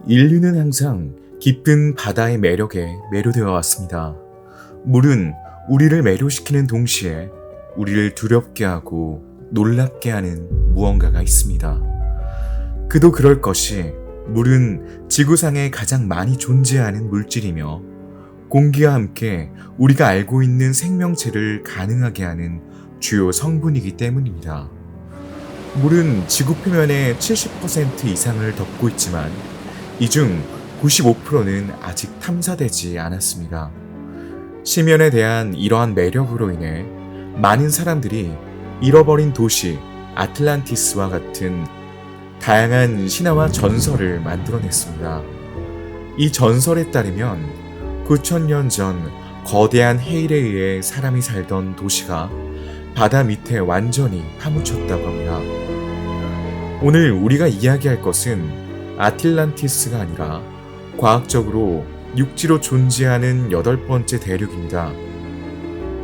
인류는 항상 깊은 바다의 매력에 매료되어 왔습니다. 물은 우리를 매료시키는 동시에 우리를 두렵게 하고 놀랍게 하는 무언가가 있습니다. 그도 그럴 것이 물은 지구상에 가장 많이 존재하는 물질이며 공기와 함께 우리가 알고 있는 생명체를 가능하게 하는 주요 성분이기 때문입니다. 물은 지구 표면의 70% 이상을 덮고 있지만 이 중 95%는 아직 탐사되지 않았습니다. 심연에 대한 이러한 매력으로 인해 많은 사람들이 잃어버린 도시 아틀란티스와 같은 다양한 신화와 전설을 만들어냈습니다. 이 전설에 따르면 9,000년 전 거대한 해일에 의해 사람이 살던 도시가 바다 밑에 완전히 파묻혔다고 합니다. 오늘 우리가 이야기할 것은 아틀란티스가 아니라 과학적으로 육지로 존재하는 8번째 대륙입니다.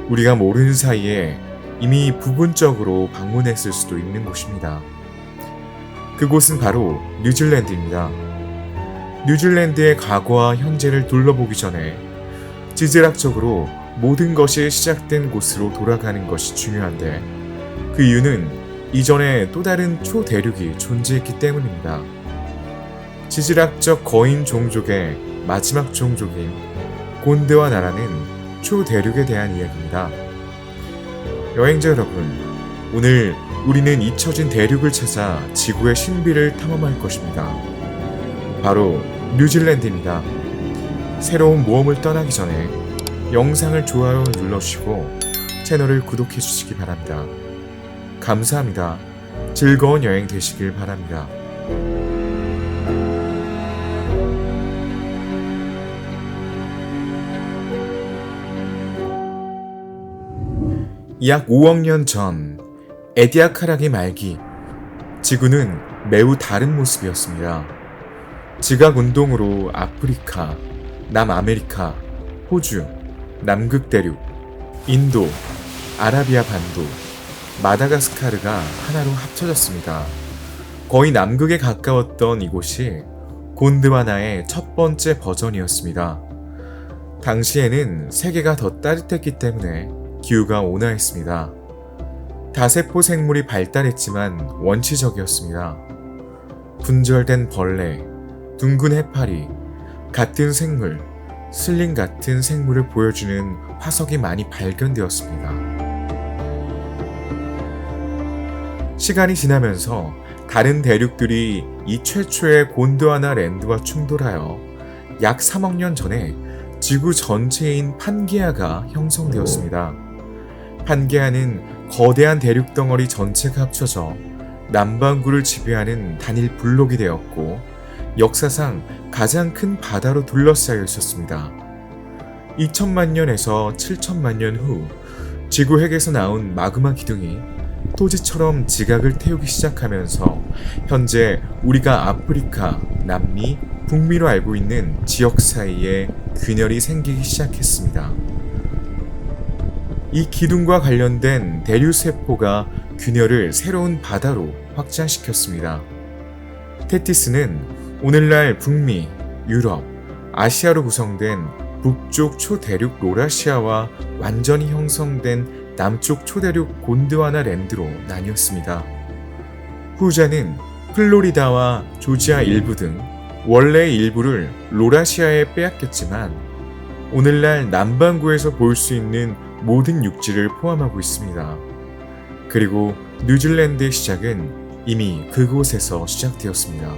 우리가 모르는 사이에 이미 부분적으로 방문했을 수도 있는 곳입니다. 그곳은 바로 뉴질랜드입니다. 뉴질랜드의 과거와 현재를 둘러보기 전에 지질학적으로 모든 것이 시작된 곳으로 돌아가는 것이 중요한데 그 이유는 이전에 또 다른 초대륙이 존재했기 때문입니다. 지질학적 거인 종족의 마지막 종족인 곤드와나라는 초대륙에 대한 이야기입니다. 여행자 여러분, 오늘 우리는 잊혀진 대륙을 찾아 지구의 신비를 탐험할 것입니다. 바로 뉴질랜드입니다. 새로운 모험을 떠나기 전에 영상을 좋아요 눌러주시고 채널을 구독해 주시기 바랍니다. 감사합니다. 즐거운 여행 되시길 바랍니다. 약 5억 년 전 에디아카락의 말기, 지구는 매우 다른 모습이었습니다. 지각운동으로 아프리카, 남아메리카, 호주, 남극대륙, 인도, 아라비아 반도, 마다가스카르가 하나로 합쳐졌습니다. 거의 남극에 가까웠던 이곳이 곤드와나의 첫 번째 버전이었습니다. 당시에는 세계가 더 따뜻했기 때문에 기후가 온화했습니다. 다세포 생물이 발달했지만 원시적이었습니다. 분절된 벌레, 둥근 해파리, 같은 생물, 슬림 같은 생물을 보여주는 화석이 많이 발견되었습니다. 시간이 지나면서 다른 대륙들이 이 최초의 곤드와나 랜드와 충돌하여 약 3억 년 전에 지구 전체인 판게아가 형성되었습니다. 판게아는 거대한 대륙 덩어리 전체가 합쳐져 남반구를 지배하는 단일 블록이 되었고 역사상 가장 큰 바다로 둘러싸여 있었습니다. 2천만 년에서 7천만 년 후 지구 핵에서 나온 마그마 기둥이 토지처럼 지각을 태우기 시작하면서 현재 우리가 아프리카, 남미, 북미로 알고 있는 지역 사이에 균열이 생기기 시작했습니다. 이 기둥과 관련된 대류세포가 균열을 새로운 바다로 확장시켰습니다. 테티스는 오늘날 북미, 유럽, 아시아로 구성된 북쪽 초대륙 로라시아와 완전히 형성된 남쪽 초대륙 곤드와나 랜드로 나뉘었습니다. 후자는 플로리다와 조지아 일부 등 원래의 일부를 로라시아에 빼앗겼지만 오늘날 남반구에서 볼 수 있는 모든 육지를 포함하고 있습니다. 그리고 뉴질랜드의 시작은 이미 그곳에서 시작되었습니다.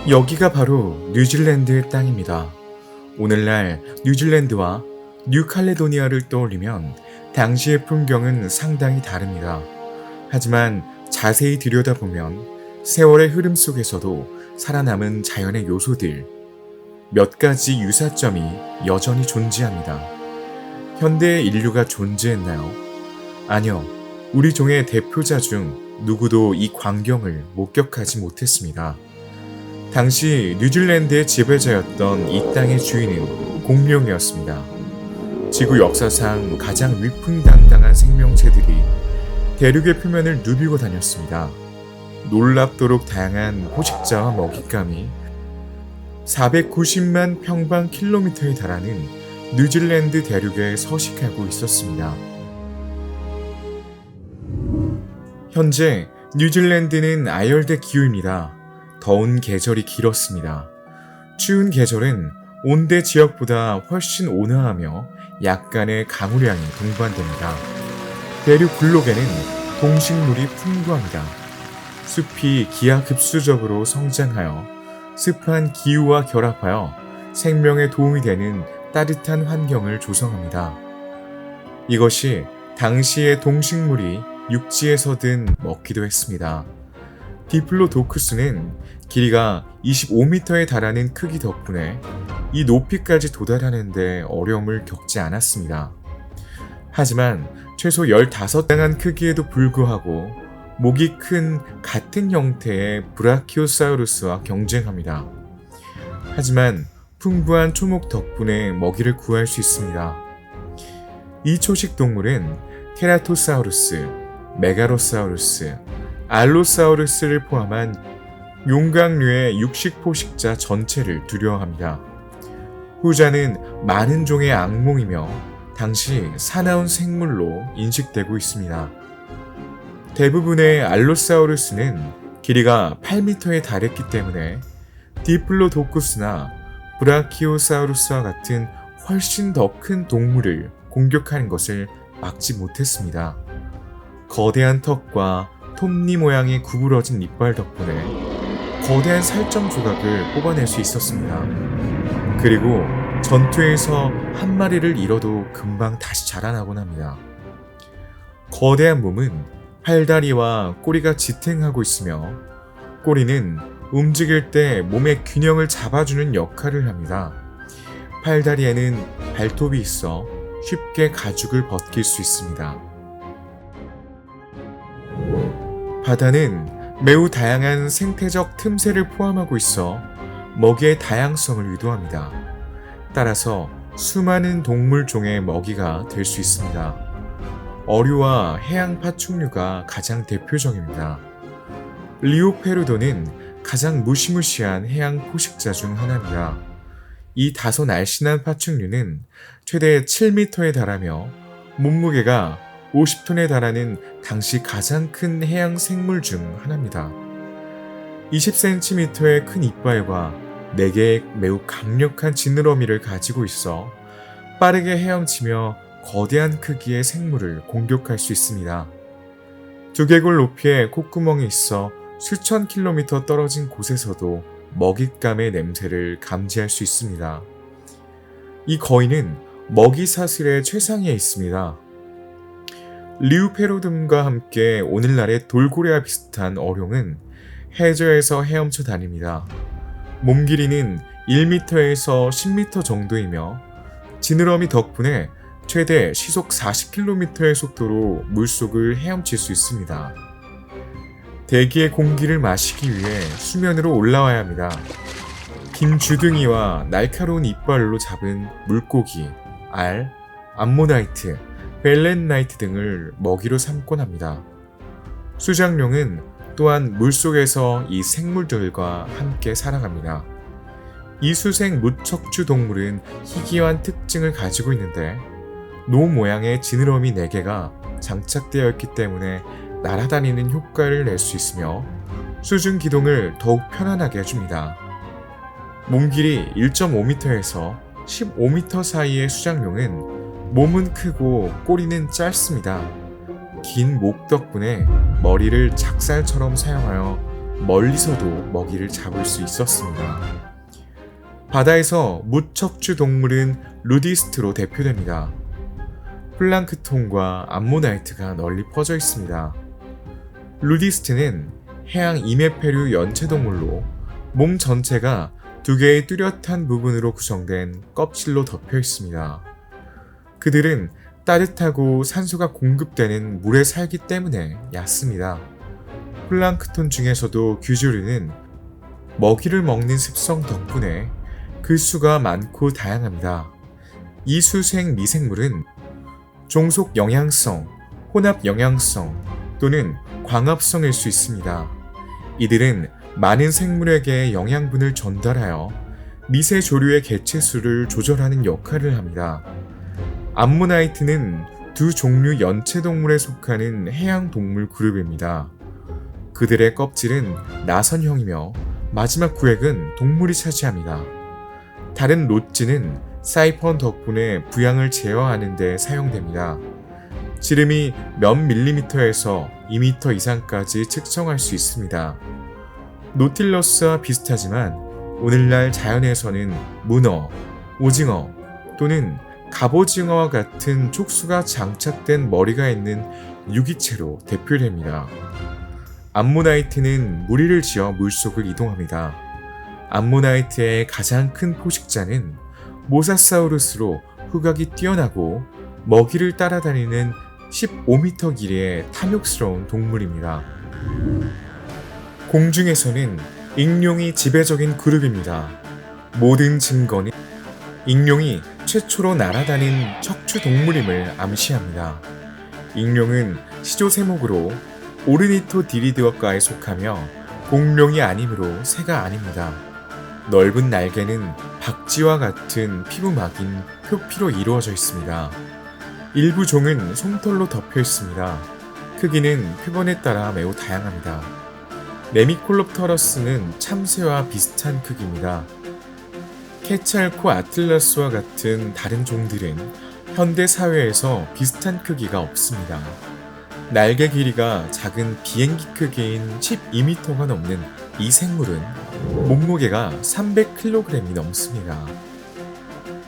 여기가 바로 뉴질랜드의 땅입니다. 오늘날 뉴질랜드와 뉴칼레도니아를 떠올리면 당시의 풍경은 상당히 다릅니다. 하지만 자세히 들여다보면 세월의 흐름 속에서도 살아남은 자연의 요소들, 몇 가지 유사점이 여전히 존재합니다. 현대의 인류가 존재했나요? 아니요. 우리 종의 대표자 중 누구도 이 광경을 목격하지 못했습니다. 당시 뉴질랜드의 지배자였던 이 땅의 주인은 공룡이었습니다. 지구 역사상 가장 위풍당당한 생명체들이 대륙의 표면을 누비고 다녔습니다. 놀랍도록 다양한 포식자와 먹잇감이 490만 평방킬로미터에 달하는 뉴질랜드 대륙에 서식하고 있었습니다. 현재 뉴질랜드는 아열대 기후입니다. 더운 계절이 길었습니다. 추운 계절은 온대 지역보다 훨씬 온화하며 약간의 강우량이 동반됩니다. 대륙 블록에는 동식물이 풍부합니다. 숲이 기하급수적으로 성장하여 습한 기후와 결합하여 생명에 도움이 되는 따뜻한 환경을 조성합니다. 이것이 당시의 동식물이 육지에서든 먹기도 했습니다. 디플로도쿠스는 길이가 25m에 달하는 크기 덕분에 이 높이까지 도달하는 데 어려움을 겪지 않았습니다. 하지만 최소 15당한 크기에도 불구하고 목이 큰 같은 형태의 브라키오사우루스와 경쟁합니다. 하지만 풍부한 초목 덕분에 먹이를 구할 수 있습니다. 이 초식 동물은 케라토사우루스, 메가로사우루스, 알로사우루스를 포함한 용각류의 육식 포식자 전체를 두려워합니다. 후자는 많은 종의 악몽이며 당시 사나운 생물로 인식되고 있습니다. 대부분의 알로사우루스는 길이가 8m에 달했기 때문에 디플로도쿠스나 브라키오사우루스와 같은 훨씬 더 큰 동물을 공격하는 것을 막지 못했습니다. 거대한 턱과 톱니 모양의 구부러진 이빨 덕분에 거대한 살점 조각을 뽑아낼 수 있었습니다. 그리고 전투에서 한 마리를 잃어도 금방 다시 자라나곤 합니다. 거대한 몸은 팔다리와 꼬리가 지탱하고 있으며 꼬리는 움직일 때 몸의 균형을 잡아주는 역할을 합니다. 팔다리에는 발톱이 있어 쉽게 가죽을 벗길 수 있습니다. 바다는 매우 다양한 생태적 틈새를 포함하고 있어 먹이의 다양성을 유도합니다. 따라서 수많은 동물종의 먹이가 될 수 있습니다. 어류와 해양 파충류가 가장 대표적입니다. 리오페루도는 가장 무시무시한 해양 포식자 중 하나입니다. 이 다소 날씬한 파충류는 최대 7m에 달하며 몸무게가 50톤에 달하는 당시 가장 큰 해양 생물 중 하나입니다. 20cm의 큰 이빨과 4개의 매우 강력한 지느러미를 가지고 있어 빠르게 헤엄치며 거대한 크기의 생물을 공격할 수 있습니다. 두개골 높이의 콧구멍이 있어 수천 킬로미터 떨어진 곳에서도 먹잇감의 냄새를 감지할 수 있습니다. 이 거인은 먹이 사슬의 최상위에 있습니다. 리우페로둠과 함께 오늘날의 돌고래와 비슷한 어룡은 해저에서 헤엄쳐 다닙니다. 몸 길이는 1m에서 10m 정도이며 지느러미 덕분에 최대 시속 40km의 속도로 물속을 헤엄칠 수 있습니다. 대기의 공기를 마시기 위해 수면으로 올라와야 합니다. 긴 주둥이와 날카로운 이빨로 잡은 물고기, 알, 암모나이트, 벨렌나이트 등을 먹이로 삼곤 합니다. 수장룡은 또한 물속에서 이 생물들과 함께 살아갑니다. 이 수생 무척추 동물은 희귀한 특징을 가지고 있는데 노 모양의 지느러미 4개가 장착되어 있기 때문에 날아다니는 효과를 낼 수 있으며 수중 기동을 더욱 편안하게 해줍니다. 몸 길이 1.5m에서 15m 사이의 수장룡은 몸은 크고 꼬리는 짧습니다. 긴 목 덕분에 머리를 작살처럼 사용하여 멀리서도 먹이를 잡을 수 있었습니다. 바다에서 무척추 동물은 루디스트로 대표됩니다. 플랑크톤과 암모나이트가 널리 퍼져 있습니다. 루디스트는 해양 이메페류 연체동물로 몸 전체가 2개의 뚜렷한 부분으로 구성된 껍질로 덮여 있습니다. 그들은 따뜻하고 산소가 공급되는 물에 살기 때문에 얕습니다. 플랑크톤 중에서도 규조류는 먹이를 먹는 습성 덕분에 그 수가 많고 다양합니다. 이수생 미생물은 종속 영양성, 혼합 영양성 또는 광합성일 수 있습니다. 이들은 많은 생물에게 영양분을 전달하여 미세 조류의 개체수를 조절하는 역할을 합니다. 암모나이트는 두 종류 연체동물에 속하는 해양동물 그룹입니다. 그들의 껍질은 나선형이며 마지막 구획은 동물이 차지합니다. 다른 롯지는 사이펀 덕분에 부양을 제어하는 데 사용됩니다. 지름이 몇 밀리미터에서 2미터 이상까지 측정할 수 있습니다. 노틸러스와 비슷하지만 오늘날 자연에서는 문어, 오징어 또는 갑오징어와 같은 촉수가 장착된 머리가 있는 유기체로 대표됩니다. 암모나이트는 무리를 지어 물속을 이동합니다. 암모나이트의 가장 큰 포식자는 모사사우루스로 후각이 뛰어나고 먹이를 따라다니는 15m 길이의 탐욕스러운 동물입니다. 공중에서는 익룡이 지배적인 그룹입니다. 모든 증거는 익룡이 최초로 날아다닌 척추 동물임을 암시합니다. 익룡은 시조세목으로 오르니토디리드어과에 속하며 공룡이 아니므로 새가 아닙니다. 넓은 날개는 박쥐와 같은 피부막인 표피로 이루어져 있습니다. 일부 종은 솜털로 덮여 있습니다. 크기는 표본에 따라 매우 다양합니다. 네미콜롭터러스는 참새와 비슷한 크기입니다. 케찰코 아틀라스와 같은 다른 종들은 현대 사회에서 비슷한 크기가 없습니다. 날개 길이가 작은 비행기 크기인 12m가 넘는 이 생물은 몸무게가 300kg이 넘습니다.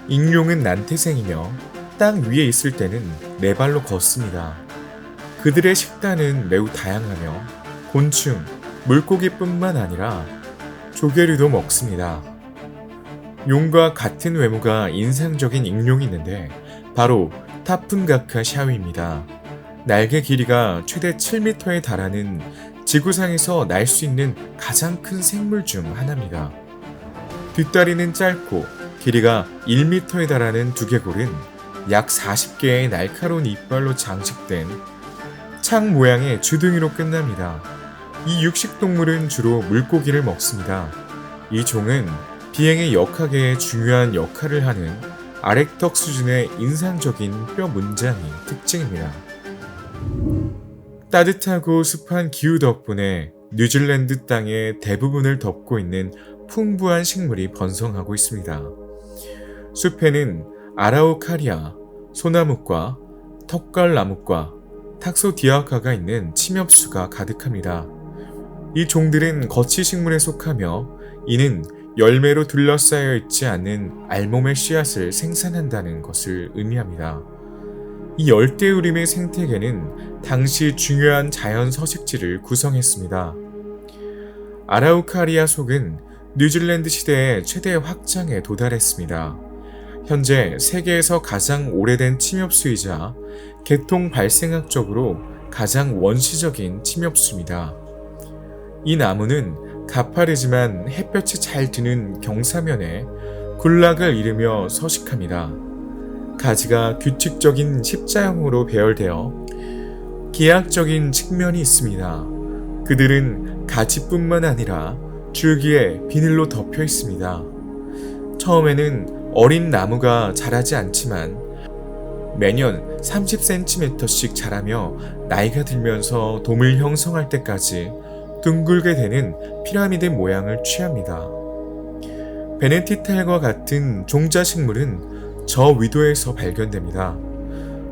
익룡은 난태생이며 땅 위에 있을 때는 네 발로 걷습니다. 그들의 식단은 매우 다양하며 곤충, 물고기뿐만 아니라 조개류도 먹습니다. 용과 같은 외모가 인상적인 익룡이 있는데 바로 타푼가카 샤위입니다. 날개 길이가 최대 7m에 달하는 지구상에서 날 수 있는 가장 큰 생물 중 하나입니다. 뒷다리는 짧고 길이가 1m에 달하는 두개골은 약 40개의 날카로운 이빨로 장식된 창 모양의 주둥이로 끝납니다. 이 육식동물은 주로 물고기를 먹습니다. 이 종은 비행의 역학에 중요한 역할을 하는 아렉턱 수준의 인상적인 뼈 문장이 특징입니다. 따뜻하고 습한 기후 덕분에 뉴질랜드 땅의 대부분을 덮고 있는 풍부한 식물이 번성하고 있습니다. 숲에는 아라우카리아, 소나무과, 턱갈나무과, 탁소디아카가 있는 침엽수가 가득합니다. 이 종들은 거치식물에 속하며 이는 열매로 둘러싸여 있지 않은 알몸의 씨앗을 생산한다는 것을 의미합니다. 이 열대우림의 생태계는 당시 중요한 자연 서식지를 구성했습니다. 아라우카리아 속은 뉴질랜드 시대의 최대 확장에 도달했습니다. 현재 세계에서 가장 오래된 침엽수이자 개통 발생학적으로 가장 원시적인 침엽수입니다. 이 나무는 가파르지만 햇볕이 잘 드는 경사면에 군락을 이루며 서식합니다. 가지가 규칙적인 십자형으로 배열되어 기하학적인 측면이 있습니다. 그들은 가지뿐만 아니라 줄기에 비늘로 덮여 있습니다. 처음에는 어린 나무가 자라지 않지만 매년 30cm씩 자라며 나이가 들면서 돔을 형성할 때까지 둥글게 되는 피라미드 모양을 취합니다. 베네티탈과 같은 종자식물은 저 위도에서 발견됩니다.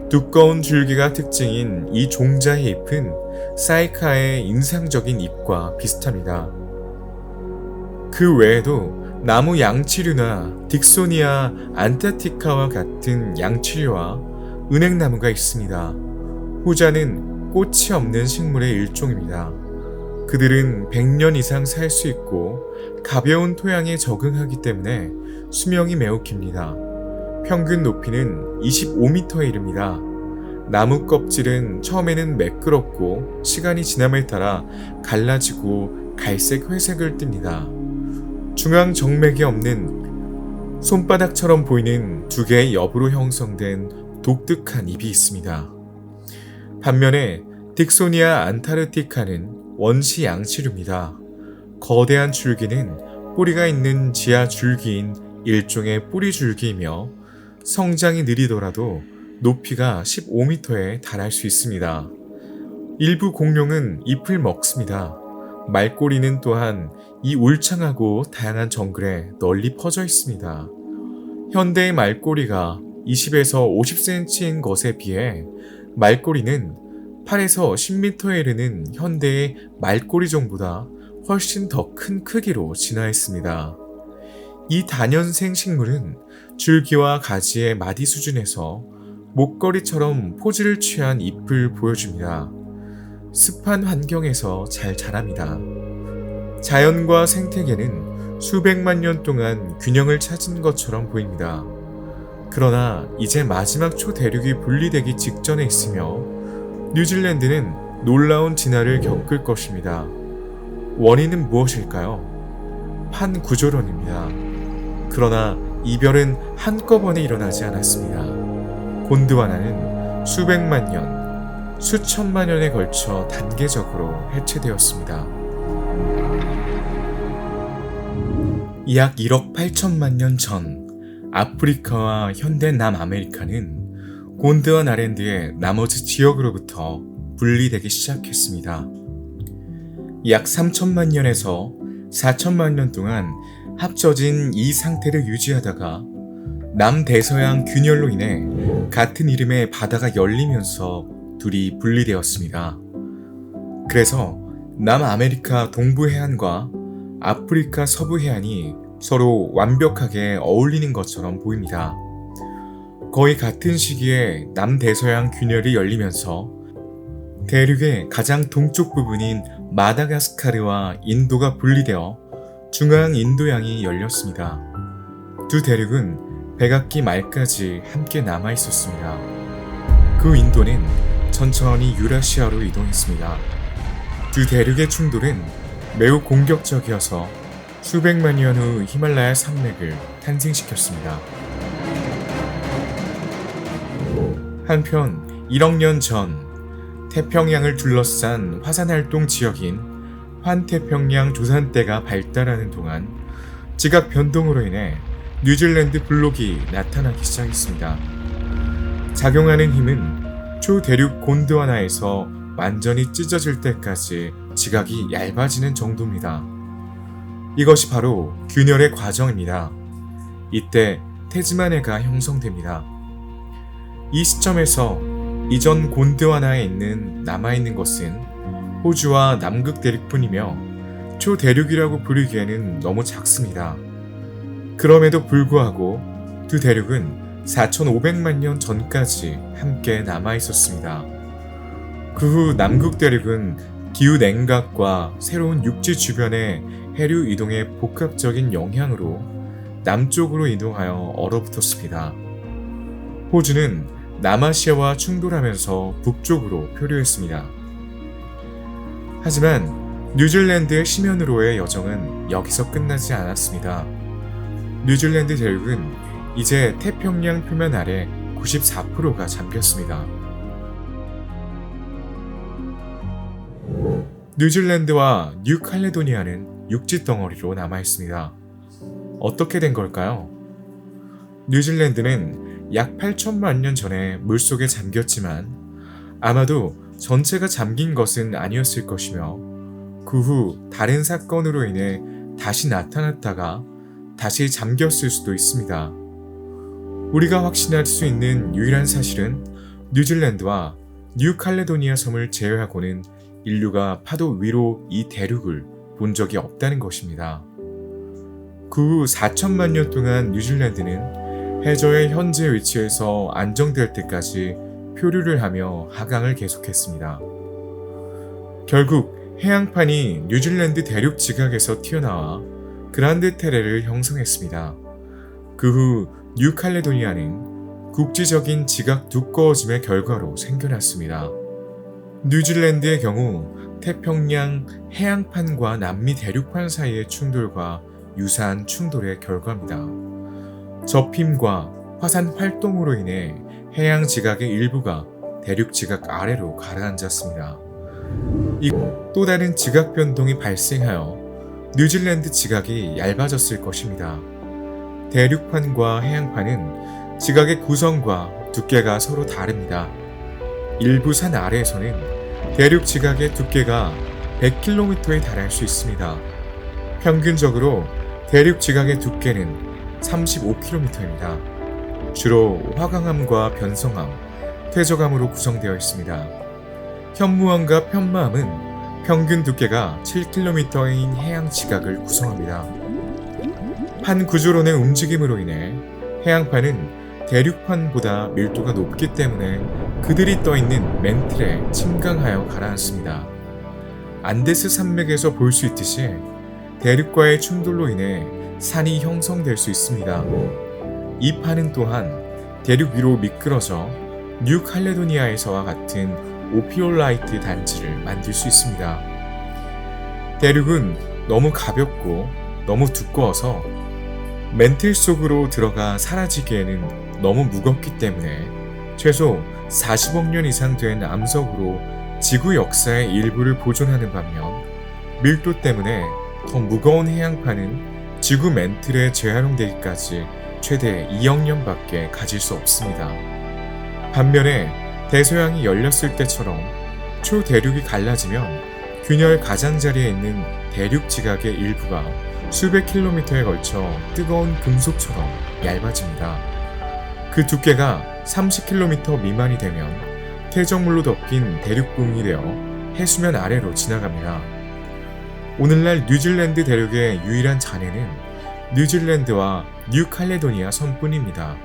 두꺼운 줄기가 특징인 이 종자의 잎은 사이카의 인상적인 잎과 비슷합니다. 그 외에도 나무 양치류나 딕소니아 안타티카와 같은 양치류와 은행나무가 있습니다. 후자는 꽃이 없는 식물의 일종입니다. 그들은 100년 이상 살 수 있고 가벼운 토양에 적응하기 때문에 수명이 매우 깁니다. 평균 높이는 25m에 이릅니다. 나무 껍질은 처음에는 매끄럽고 시간이 지남에 따라 갈라지고 갈색 회색을 띱니다. 중앙 정맥이 없는 손바닥처럼 보이는 두 개의 엽으로 형성된 독특한 입이 있습니다. 반면에 딕소니아 안타르티카는 원시 양치류입니다. 거대한 줄기는 뿌리가 있는 지하 줄기인 일종의 뿌리 줄기이며 성장이 느리더라도 높이가 15m에 달할 수 있습니다. 일부 공룡은 잎을 먹습니다. 말꼬리는 또한 이 울창하고 다양한 정글에 널리 퍼져 있습니다. 현대의 말꼬리가 20에서 50cm인 것에 비해 말꼬리는 8에서 10m에 이르는 현대의 말꼬리종보다 훨씬 더 큰 크기로 진화했습니다. 이 다년생 식물은 줄기와 가지의 마디 수준에서 목걸이처럼 포즈를 취한 잎을 보여줍니다. 습한 환경에서 잘 자랍니다. 자연과 생태계는 수백만 년 동안 균형을 찾은 것처럼 보입니다. 그러나 이제 마지막 초대륙이 분리되기 직전에 있으며 뉴질랜드는 놀라운 진화를 겪을 것입니다. 원인은 무엇일까요? 판구조론입니다. 그러나 이별은 한꺼번에 일어나지 않았습니다. 곤드와나는 수백만 년, 수천만 년에 걸쳐 단계적으로 해체되었습니다. 약 1억 8천만 년 전, 아프리카와 현대 남아메리카는 곤드와나랜드의 나머지 지역으로부터 분리되기 시작했습니다. 약 3천만 년에서 4천만 년 동안 합쳐진 이 상태를 유지하다가 남대서양 균열로 인해 같은 이름의 바다가 열리면서 둘이 분리되었습니다. 그래서 남아메리카 동부 해안과 아프리카 서부 해안이 서로 완벽하게 어울리는 것처럼 보입니다. 거의 같은 시기에 남대서양 균열이 열리면서 대륙의 가장 동쪽 부분인 마다가스카르와 인도가 분리되어 중앙 인도양이 열렸습니다. 두 대륙은 백악기 말까지 함께 남아 있었습니다. 그 인도는 천천히 유라시아로 이동했습니다. 두 대륙의 충돌은 매우 공격적이어서 수백만 년 후 히말라야 산맥을 탄생시켰습니다. 한편 1억 년 전 태평양을 둘러싼 화산활동 지역인 환태평양 조산대가 발달하는 동안 지각 변동으로 인해 뉴질랜드 블록이 나타나기 시작했습니다. 작용하는 힘은 초대륙 곤드와나에서 완전히 찢어질 때까지 지각이 얇아지는 정도입니다. 이것이 바로 균열의 과정입니다. 이때 태즈만해가 형성됩니다. 이 시점에서 이전 곤드와나에 남아있는 것은 호주와 남극 대륙뿐이며 초대륙이라고 부르기에는 너무 작습니다. 그럼에도 불구하고 두 대륙은 4,500만 년 전까지 함께 남아있었습니다. 그 후 남극 대륙은 기후 냉각과 새로운 육지 주변의 해류 이동의 복합적인 영향으로 남쪽으로 이동하여 얼어붙었습니다. 호주는 남아시아와 충돌하면서 북쪽으로 표류했습니다. 하지만 뉴질랜드의 심연으로의 여정은 여기서 끝나지 않았습니다. 뉴질랜드 대륙은 이제 태평양 표면 아래 94%가 잠겼습니다. 뉴질랜드와 뉴칼레도니아는 육지 덩어리로 남아있습니다. 어떻게 된 걸까요? 뉴질랜드는 약 8천만 년 전에 물속에 잠겼지만 아마도 전체가 잠긴 것은 아니었을 것이며 그 후 다른 사건으로 인해 다시 나타났다가 다시 잠겼을 수도 있습니다. 우리가 확신할 수 있는 유일한 사실은 뉴질랜드와 뉴칼레도니아 섬을 제외하고는 인류가 파도 위로 이 대륙을 본 적이 없다는 것입니다. 그 후 4천만 년 동안 뉴질랜드는 해저의 현재 위치에서 안정될 때까지 표류를 하며 하강을 계속했습니다. 결국 해양판이 뉴질랜드 대륙 지각에서 튀어나와 그란드 테레를 형성했습니다. 그 후 뉴칼레도니아는 국지적인 지각 두꺼워짐의 결과로 생겨났습니다. 뉴질랜드의 경우 태평양 해양판과 남미 대륙판 사이의 충돌과 유사한 충돌의 결과입니다. 접힘과 화산 활동으로 인해 해양 지각의 일부가 대륙 지각 아래로 가라앉았습니다. 또 다른 지각 변동이 발생하여 뉴질랜드 지각이 얇아졌을 것입니다. 대륙판과 해양판은 지각의 구성과 두께가 서로 다릅니다. 일부 산 아래에서는 대륙 지각의 두께가 100km에 달할 수 있습니다. 평균적으로 대륙 지각의 두께는 35km입니다. 주로 화강암과 변성암, 퇴적암으로 구성되어 있습니다. 현무암과 편마암은 평균 두께가 7km인 해양 지각을 구성합니다. 판 구조론의 움직임으로 인해 해양판은 대륙판보다 밀도가 높기 때문에 그들이 떠있는 맨틀에 침강하여 가라앉습니다. 안데스 산맥에서 볼 수 있듯이 대륙과의 충돌로 인해 산이 형성될 수 있습니다. 이 판은 또한 대륙 위로 미끄러져 뉴칼레도니아에서와 같은 오피올라이트 단지를 만들 수 있습니다. 대륙은 너무 가볍고 너무 두꺼워서 맨틀 속으로 들어가 사라지기에는 너무 무겁기 때문에 최소 40억 년 이상 된 암석으로 지구 역사의 일부를 보존하는 반면 밀도 때문에 더 무거운 해양판은 지구 맨틀에 재활용되기까지 최대 2억 년밖에 가질 수 없습니다. 반면에 대서양이 열렸을 때처럼 초대륙이 갈라지면 균열 가장자리에 있는 대륙 지각의 일부가 수백 킬로미터에 걸쳐 뜨거운 금속처럼 얇아집니다. 그 두께가 30km 미만이 되면 퇴적물로 덮인 대륙붕이 되어 해수면 아래로 지나갑니다. 오늘날 뉴질랜드 대륙의 유일한 잔해는 뉴질랜드와 뉴칼레도니아 섬뿐입니다.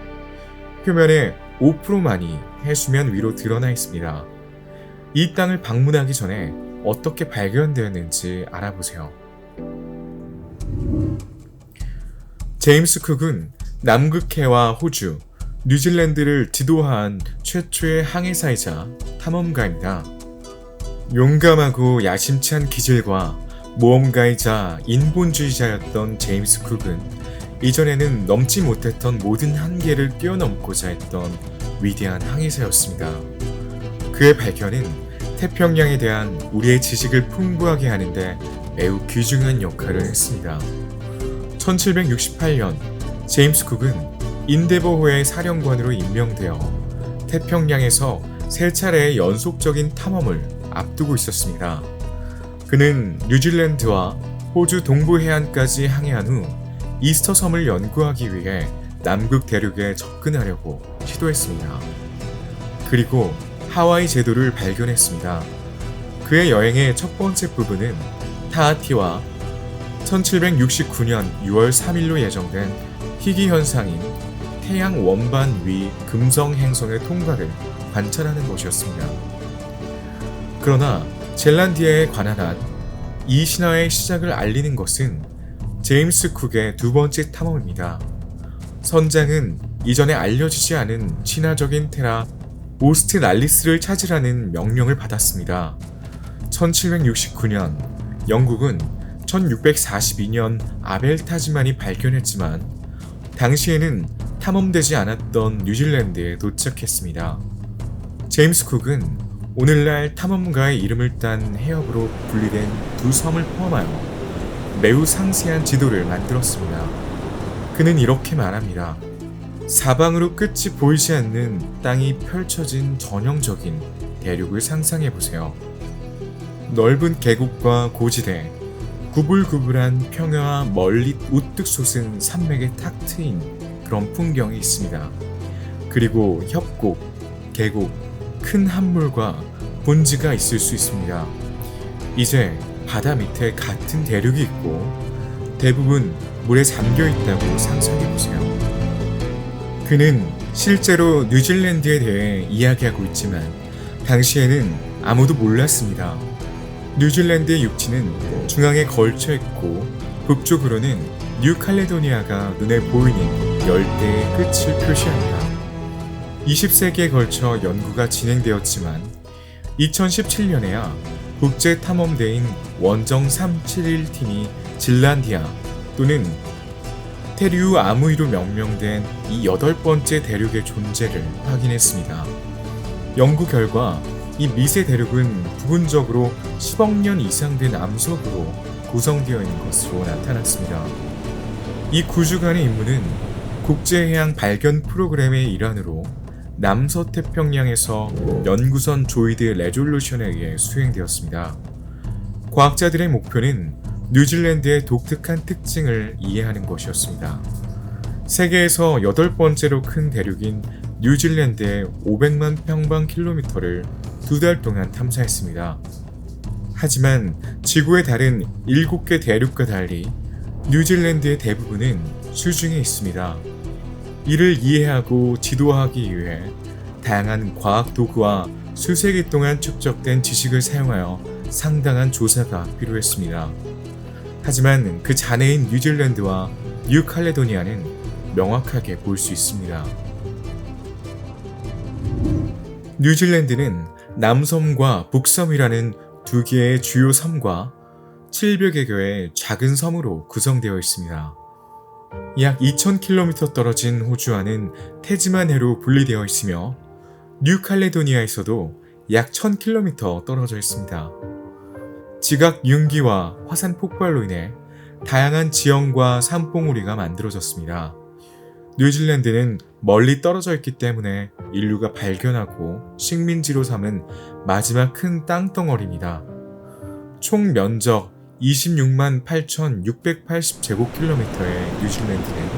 표면의 5%만이 해수면 위로 드러나 있습니다. 이 땅을 방문하기 전에 어떻게 발견되었는지 알아보세요. 제임스 쿡은 남극해와 호주, 뉴질랜드를 지도한 최초의 항해사이자 탐험가입니다. 용감하고 야심찬 기질과 모험가이자 인본주의자였던 제임스 쿡은 이전에는 넘지 못했던 모든 한계를 뛰어넘고자 했던 위대한 항해사였습니다. 그의 발견은 태평양에 대한 우리의 지식을 풍부하게 하는데 매우 귀중한 역할을 했습니다. 1768년 제임스 쿡은 인데버호의 사령관으로 임명되어 태평양에서 3차례의 연속적인 탐험을 앞두고 있었습니다. 그는 뉴질랜드와 호주 동부 해안까지 항해한 후 이스터 섬을 연구하기 위해 남극 대륙에 접근하려고 시도했습니다. 그리고 하와이 제도를 발견했습니다. 그의 여행의 첫 번째 부분은 타하티와 1769년 6월 3일로 예정된 희귀 현상인 태양 원반 위 금성 행성의 통과를 관찰하는 것이었습니다. 그러나 젤란디아에 관한 한 이 신화의 시작을 알리는 것은 제임스 쿡의 두 번째 탐험입니다. 선장은 이전에 알려지지 않은 신화적인 테라 오스트랄리스를 찾으라는 명령을 받았습니다. 1769년 영국은 1642년 아벨 타즈만이 발견했지만 당시에는 탐험되지 않았던 뉴질랜드에 도착했습니다. 제임스 쿡은 오늘날 탐험가의 이름을 딴 해협으로 분리된 두 섬을 포함하여 매우 상세한 지도를 만들었습니다. 그는 이렇게 말합니다. 사방으로 끝이 보이지 않는 땅이 펼쳐진 전형적인 대륙을 상상해보세요. 넓은 계곡과 고지대, 구불구불한 평야와 멀리 우뚝 솟은 산맥에 탁 트인 그런 풍경이 있습니다. 그리고 협곡, 계곡, 큰 함물과 분지가 있을 수 있습니다. 이제 바다 밑에 같은 대륙이 있고 대부분 물에 잠겨 있다고 상상해보세요. 그는 실제로 뉴질랜드에 대해 이야기하고 있지만 당시에는 아무도 몰랐습니다. 뉴질랜드의 육지는 중앙에 걸쳐 있고 북쪽으로는 뉴칼레도니아가 눈에 보이는 열대의 끝을 표시합니다. 20세기에 걸쳐 연구가 진행되었지만 2017년에야 국제탐험대인 원정 371팀이 질란디아 또는 테리우 아무이로 명명된 이 8번째 대륙의 존재를 확인했습니다. 연구 결과 이 미세 대륙은 부분적으로 10억 년 이상 된 암석으로 구성되어 있는 것으로 나타났습니다. 이 구주간의 임무는 국제해양 발견 프로그램의 일환으로 남서태평양에서 연구선 조이드 레졸루션에 의해 수행되었습니다. 과학자들의 목표는 뉴질랜드의 독특한 특징을 이해하는 것이었습니다. 세계에서 8번째로 큰 대륙인 뉴질랜드의 500만 평방킬로미터를 2달 동안 탐사했습니다. 하지만 지구의 다른 7개 대륙과 달리 뉴질랜드의 대부분은 수중에 있습니다. 이를 이해하고 지도하기 위해 다양한 과학 도구와 수세기 동안 축적된 지식을 사용하여 상당한 조사가 필요했습니다. 하지만 그 잔해인 뉴질랜드와 뉴칼레도니아는 명확하게 볼 수 있습니다. 뉴질랜드는 남섬과 북섬이라는 두 개의 주요 섬과 700여 개의 작은 섬으로 구성되어 있습니다. 약 2000km 떨어진 호주와는 태즈만해로 분리되어 있으며 뉴칼레도니아에서도 약 1000km 떨어져 있습니다. 지각 융기와 화산 폭발로 인해 다양한 지형과 산봉우리가 만들어졌습니다. 뉴질랜드는 멀리 떨어져 있기 때문에 인류가 발견하고 식민지로 삼은 마지막 큰 땅덩어리입니다. 총 면적 26만 8,680제곱킬로미터의 뉴질랜드는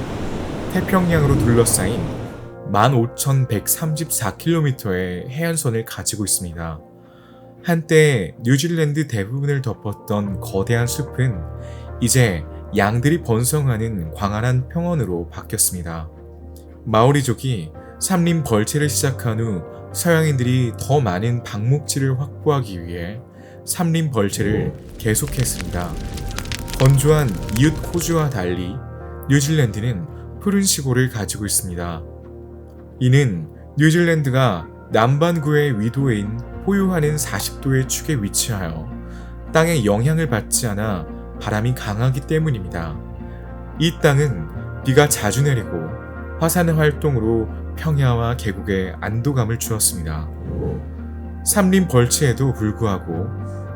태평양으로 둘러싸인 15,134km의 해안선을 가지고 있습니다. 한때 뉴질랜드 대부분을 덮었던 거대한 숲은 이제 양들이 번성하는 광활한 평원으로 바뀌었습니다. 마오리족이 삼림 벌채를 시작한 후 서양인들이 더 많은 방목지를 확보하기 위해 삼림 벌채를 계속했습니다. 건조한 이웃 호주와 달리 뉴질랜드는 푸른 시골을 가지고 있습니다. 이는 뉴질랜드가 남반구의 위도인 포유하는 40도의 축에 위치하여 땅에 영향을 받지 않아 바람이 강하기 때문입니다. 이 땅은 비가 자주 내리고 화산 활동으로 평야와 계곡에 안도감을 주었습니다. 삼림 벌채에도 불구하고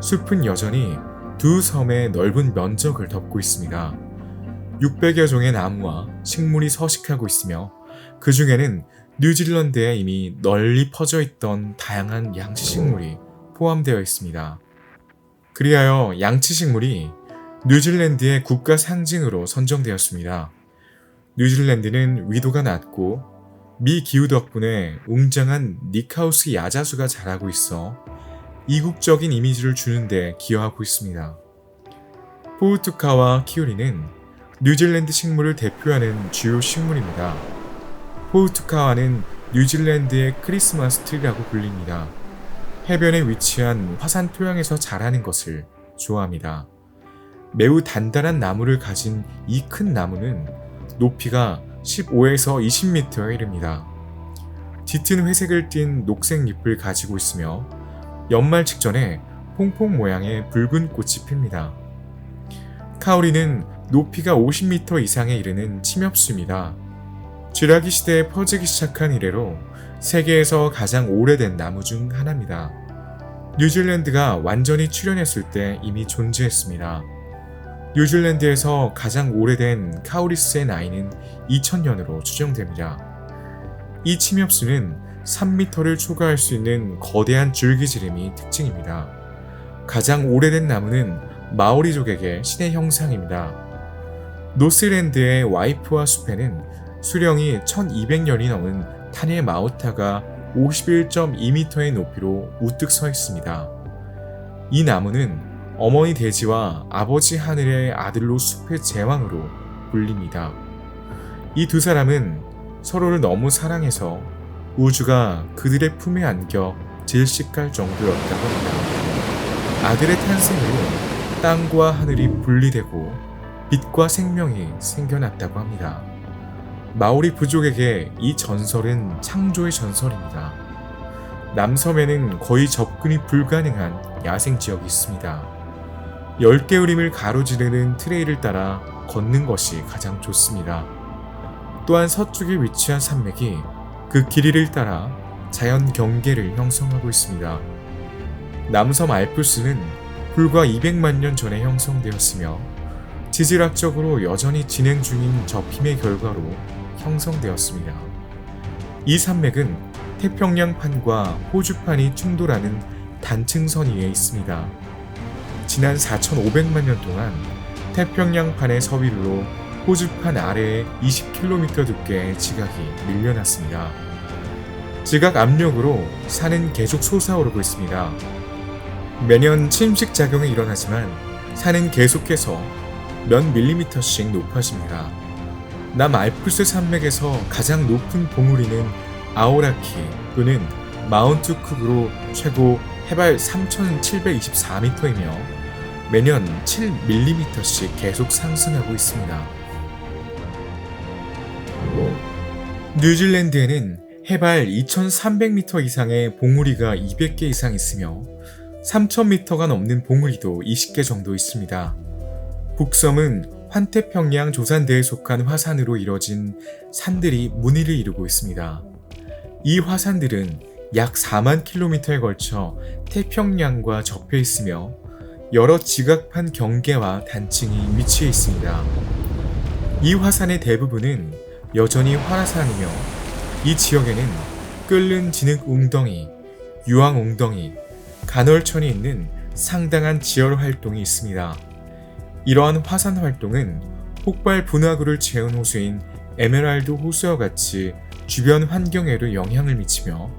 숲은 여전히 두 섬의 넓은 면적을 덮고 있습니다. 600여 종의 나무와 식물이 서식하고 있으며 그 중에는 뉴질랜드에 이미 널리 퍼져 있던 다양한 양치식물이 포함되어 있습니다. 그리하여 양치식물이 뉴질랜드의 국가 상징으로 선정되었습니다. 뉴질랜드는 위도가 낮고 미기후 덕분에 웅장한 닉하우스 야자수가 자라고 있어 이국적인 이미지를 주는데 기여하고 있습니다. 포우투카와 키우리는 뉴질랜드 식물을 대표하는 주요 식물입니다. 포우투카와는 뉴질랜드의 크리스마스 트리라고 불립니다. 해변에 위치한 화산 토양에서 자라는 것을 좋아합니다. 매우 단단한 나무를 가진 이 큰 나무는 높이가 15에서 20m에 이릅니다. 짙은 회색을 띤 녹색 잎을 가지고 있으며 연말 직전에 퐁퐁 모양의 붉은 꽃이 핍니다. 카오리는 높이가 50m 이상에 이르는 침엽수입니다. 쥐라기 시대에 퍼지기 시작한 이래로 세계에서 가장 오래된 나무 중 하나입니다. 뉴질랜드가 완전히 출현했을 때 이미 존재했습니다. 뉴질랜드에서 가장 오래된 카오리스의 나이는 2000년으로 추정됩니다. 이 침엽수는 3m를 초과할 수 있는 거대한 줄기지름이 특징입니다. 가장 오래된 나무는 마오리족에게 신의 형상입니다. 노스랜드의 와이프와 숲에는 수령이 1200년이 넘은 타네 마우타가 51.2m의 높이로 우뚝 서 있습니다. 이 나무는 어머니 대지와 아버지 하늘의 아들로 숲의 제왕으로 불립니다. 이 두 사람은 서로를 너무 사랑해서 우주가 그들의 품에 안겨 질식할 정도였다고 합니다. 아들의 탄생으로 땅과 하늘이 분리되고 빛과 생명이 생겨났다고 합니다. 마오리 부족에게 이 전설은 창조의 전설입니다. 남섬에는 거의 접근이 불가능한 야생 지역이 있습니다. 열대우림을 가로지르는 트레일을 따라 걷는 것이 가장 좋습니다. 또한 서쪽에 위치한 산맥이 그 길이를 따라 자연 경계를 형성하고 있습니다. 남섬 알프스는 불과 200만 년 전에 형성되었으며 지질학적으로 여전히 진행 중인 접힘의 결과로 형성되었습니다. 이 산맥은 태평양판과 호주판이 충돌하는 단층선 위에 있습니다. 지난 4,500만 년 동안 태평양판의 서위로 호주판 아래에 20km 두께의 지각이 밀려났습니다. 지각 압력으로 산은 계속 솟아오르고 있습니다. 매년 침식 작용이 일어나지만 산은 계속해서 몇 밀리미터씩 높아집니다. 남알프스 산맥에서 가장 높은 봉우리는 아오라키 또는 마운트 쿡으로 최고 해발 3,724m이며 매년 7mm씩 계속 상승하고 있습니다. 뉴질랜드에는 해발 2,300m 이상의 봉우리가 200개 이상 있으며 3,000m가 넘는 봉우리도 20개 정도 있습니다. 북섬은 환태평양 조산대에 속한 화산으로 이뤄진 산들이 무늬를 이루고 있습니다. 이 화산들은 약 4만 킬로미터에 걸쳐 태평양과 접해 있으며 여러 지각판 경계와 단층이 위치해 있습니다. 이 화산의 대부분은 여전히 활화산이며 이 지역에는 끓는 진흙 웅덩이, 유황 웅덩이, 간헐천이 있는 상당한 지열 활동이 있습니다. 이러한 화산 활동은 폭발 분화구를 채운 호수인 에메랄드 호수와 같이 주변 환경에도 영향을 미치며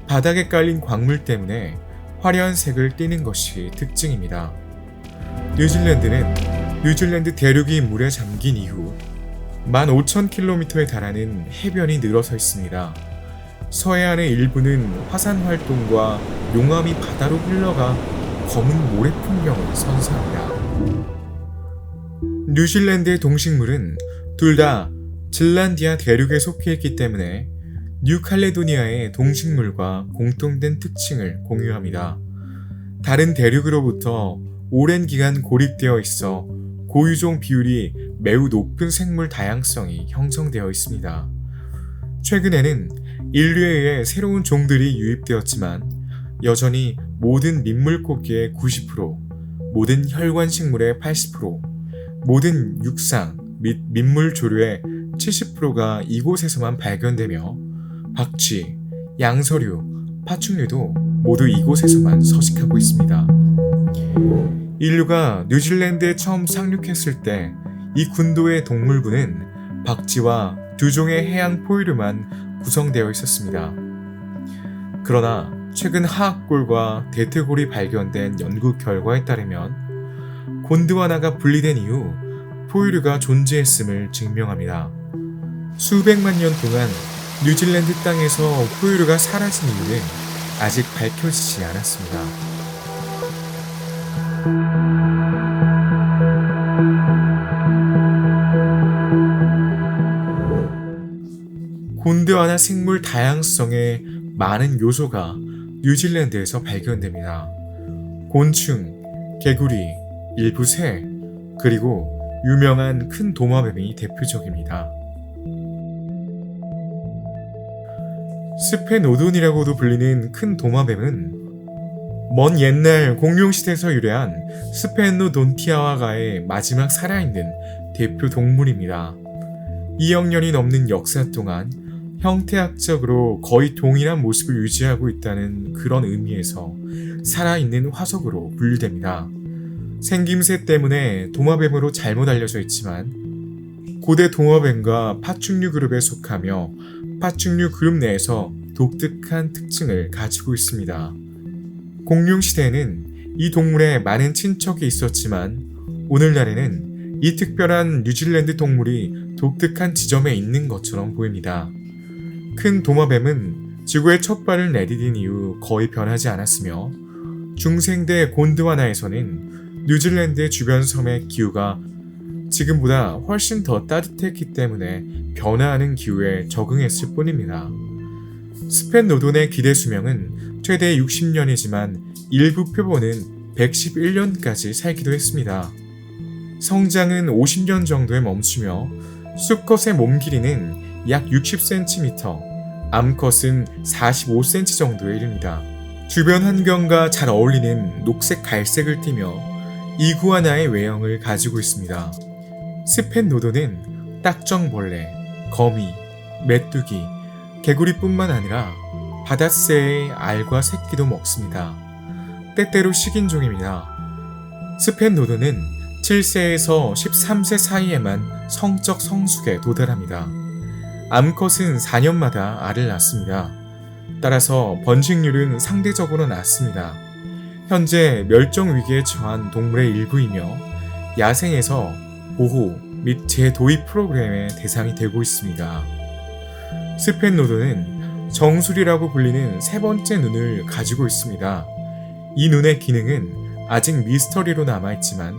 바닥에 깔린 광물 때문에 화려한 색을 띠는 것이 특징입니다. 뉴질랜드는 뉴질랜드 대륙이 물에 잠긴 이후 15,000km에 달하는 해변이 늘어서 있습니다. 서해안의 일부는 화산 활동과 용암이 바다로 흘러가 검은 모래 풍경을 선사합니다. 뉴질랜드의 동식물은 둘 다 즐란디아 대륙에 속해 있기 때문에 뉴칼레도니아의 동식물과 공통된 특징을 공유합니다. 다른 대륙으로부터 오랜 기간 고립되어 있어 고유종 비율이 매우 높은 생물 다양성이 형성되어 있습니다. 최근에는 인류에 의해 새로운 종들이 유입되었지만 여전히 모든 민물고기의 90%, 모든 혈관식물의 80%, 모든 육상 및 민물 조류의 70%가 이곳에서만 발견되며 박쥐, 양서류, 파충류도 모두 이곳에서만 서식하고 있습니다. 인류가 뉴질랜드에 처음 상륙했을 때 이 군도의 동물군은 박쥐와 두 종의 해양 포유류만 구성되어 있었습니다. 그러나 최근 하악골과 대퇴골이 발견된 연구 결과에 따르면 곤드와나가 분리된 이후 포유류가 존재했음을 증명합니다. 수백만 년 동안 뉴질랜드 땅에서 포유류가 사라진 이유는 아직 밝혀지지 않았습니다. 곤드와나 생물 다양성의 많은 요소가 뉴질랜드에서 발견됩니다. 곤충, 개구리, 일부 새, 그리고 유명한 큰 도마뱀이 대표적입니다. 스페노돈이라고도 불리는 큰 도마뱀은 먼 옛날 공룡시대에서 유래한 스페노돈티아와가의 마지막 살아있는 대표 동물입니다. 2억 년이 넘는 역사 동안 형태학적으로 거의 동일한 모습을 유지하고 있다는 그런 의미에서 살아있는 화석으로 분류됩니다. 생김새 때문에 도마뱀으로 잘못 알려져 있지만 고대 도마뱀과 파충류 그룹에 속하며 파충류 그룹 내에서 독특한 특징을 가지고 있습니다. 공룡시대에는 이 동물에 많은 친척이 있었지만 오늘날에는 이 특별한 뉴질랜드 동물이 독특한 지점에 있는 것처럼 보입니다. 큰 도마뱀은 지구에 첫 발을 내디딘 이후 거의 변하지 않았으며 중생대 곤드와나에서는 뉴질랜드의 주변 섬의 기후가 지금보다 훨씬 더 따뜻했기 때문에 변화하는 기후에 적응했을 뿐입니다. 스페노돈의 기대 수명은 최대 60년이지만 일부 표본은 111년까지 살기도 했습니다. 성장은 50년 정도에 멈추며 수컷의 몸 길이는 약 60cm, 암컷은 45cm 정도에 이릅니다. 주변 환경과 잘 어울리는 녹색 갈색을 띠며 이구아나의 외형을 가지고 있습니다. 스펜노도는 딱정벌레, 거미, 메뚜기, 개구리뿐만 아니라 바다새의 알과 새끼도 먹습니다. 때때로 식인종입니다. 스펜노도는 7세에서 13세 사이에만 성적 성숙에 도달합니다. 암컷은 4년마다 알을 낳습니다. 따라서 번식률은 상대적으로 낮습니다. 현재 멸종 위기에 처한 동물의 일부이며 야생에서 보호 및 재도입 프로그램의 대상이 되고 있습니다. 스펜노도는 정수리라고 불리는 세 번째 눈을 가지고 있습니다. 이 눈의 기능은 아직 미스터리로 남아있지만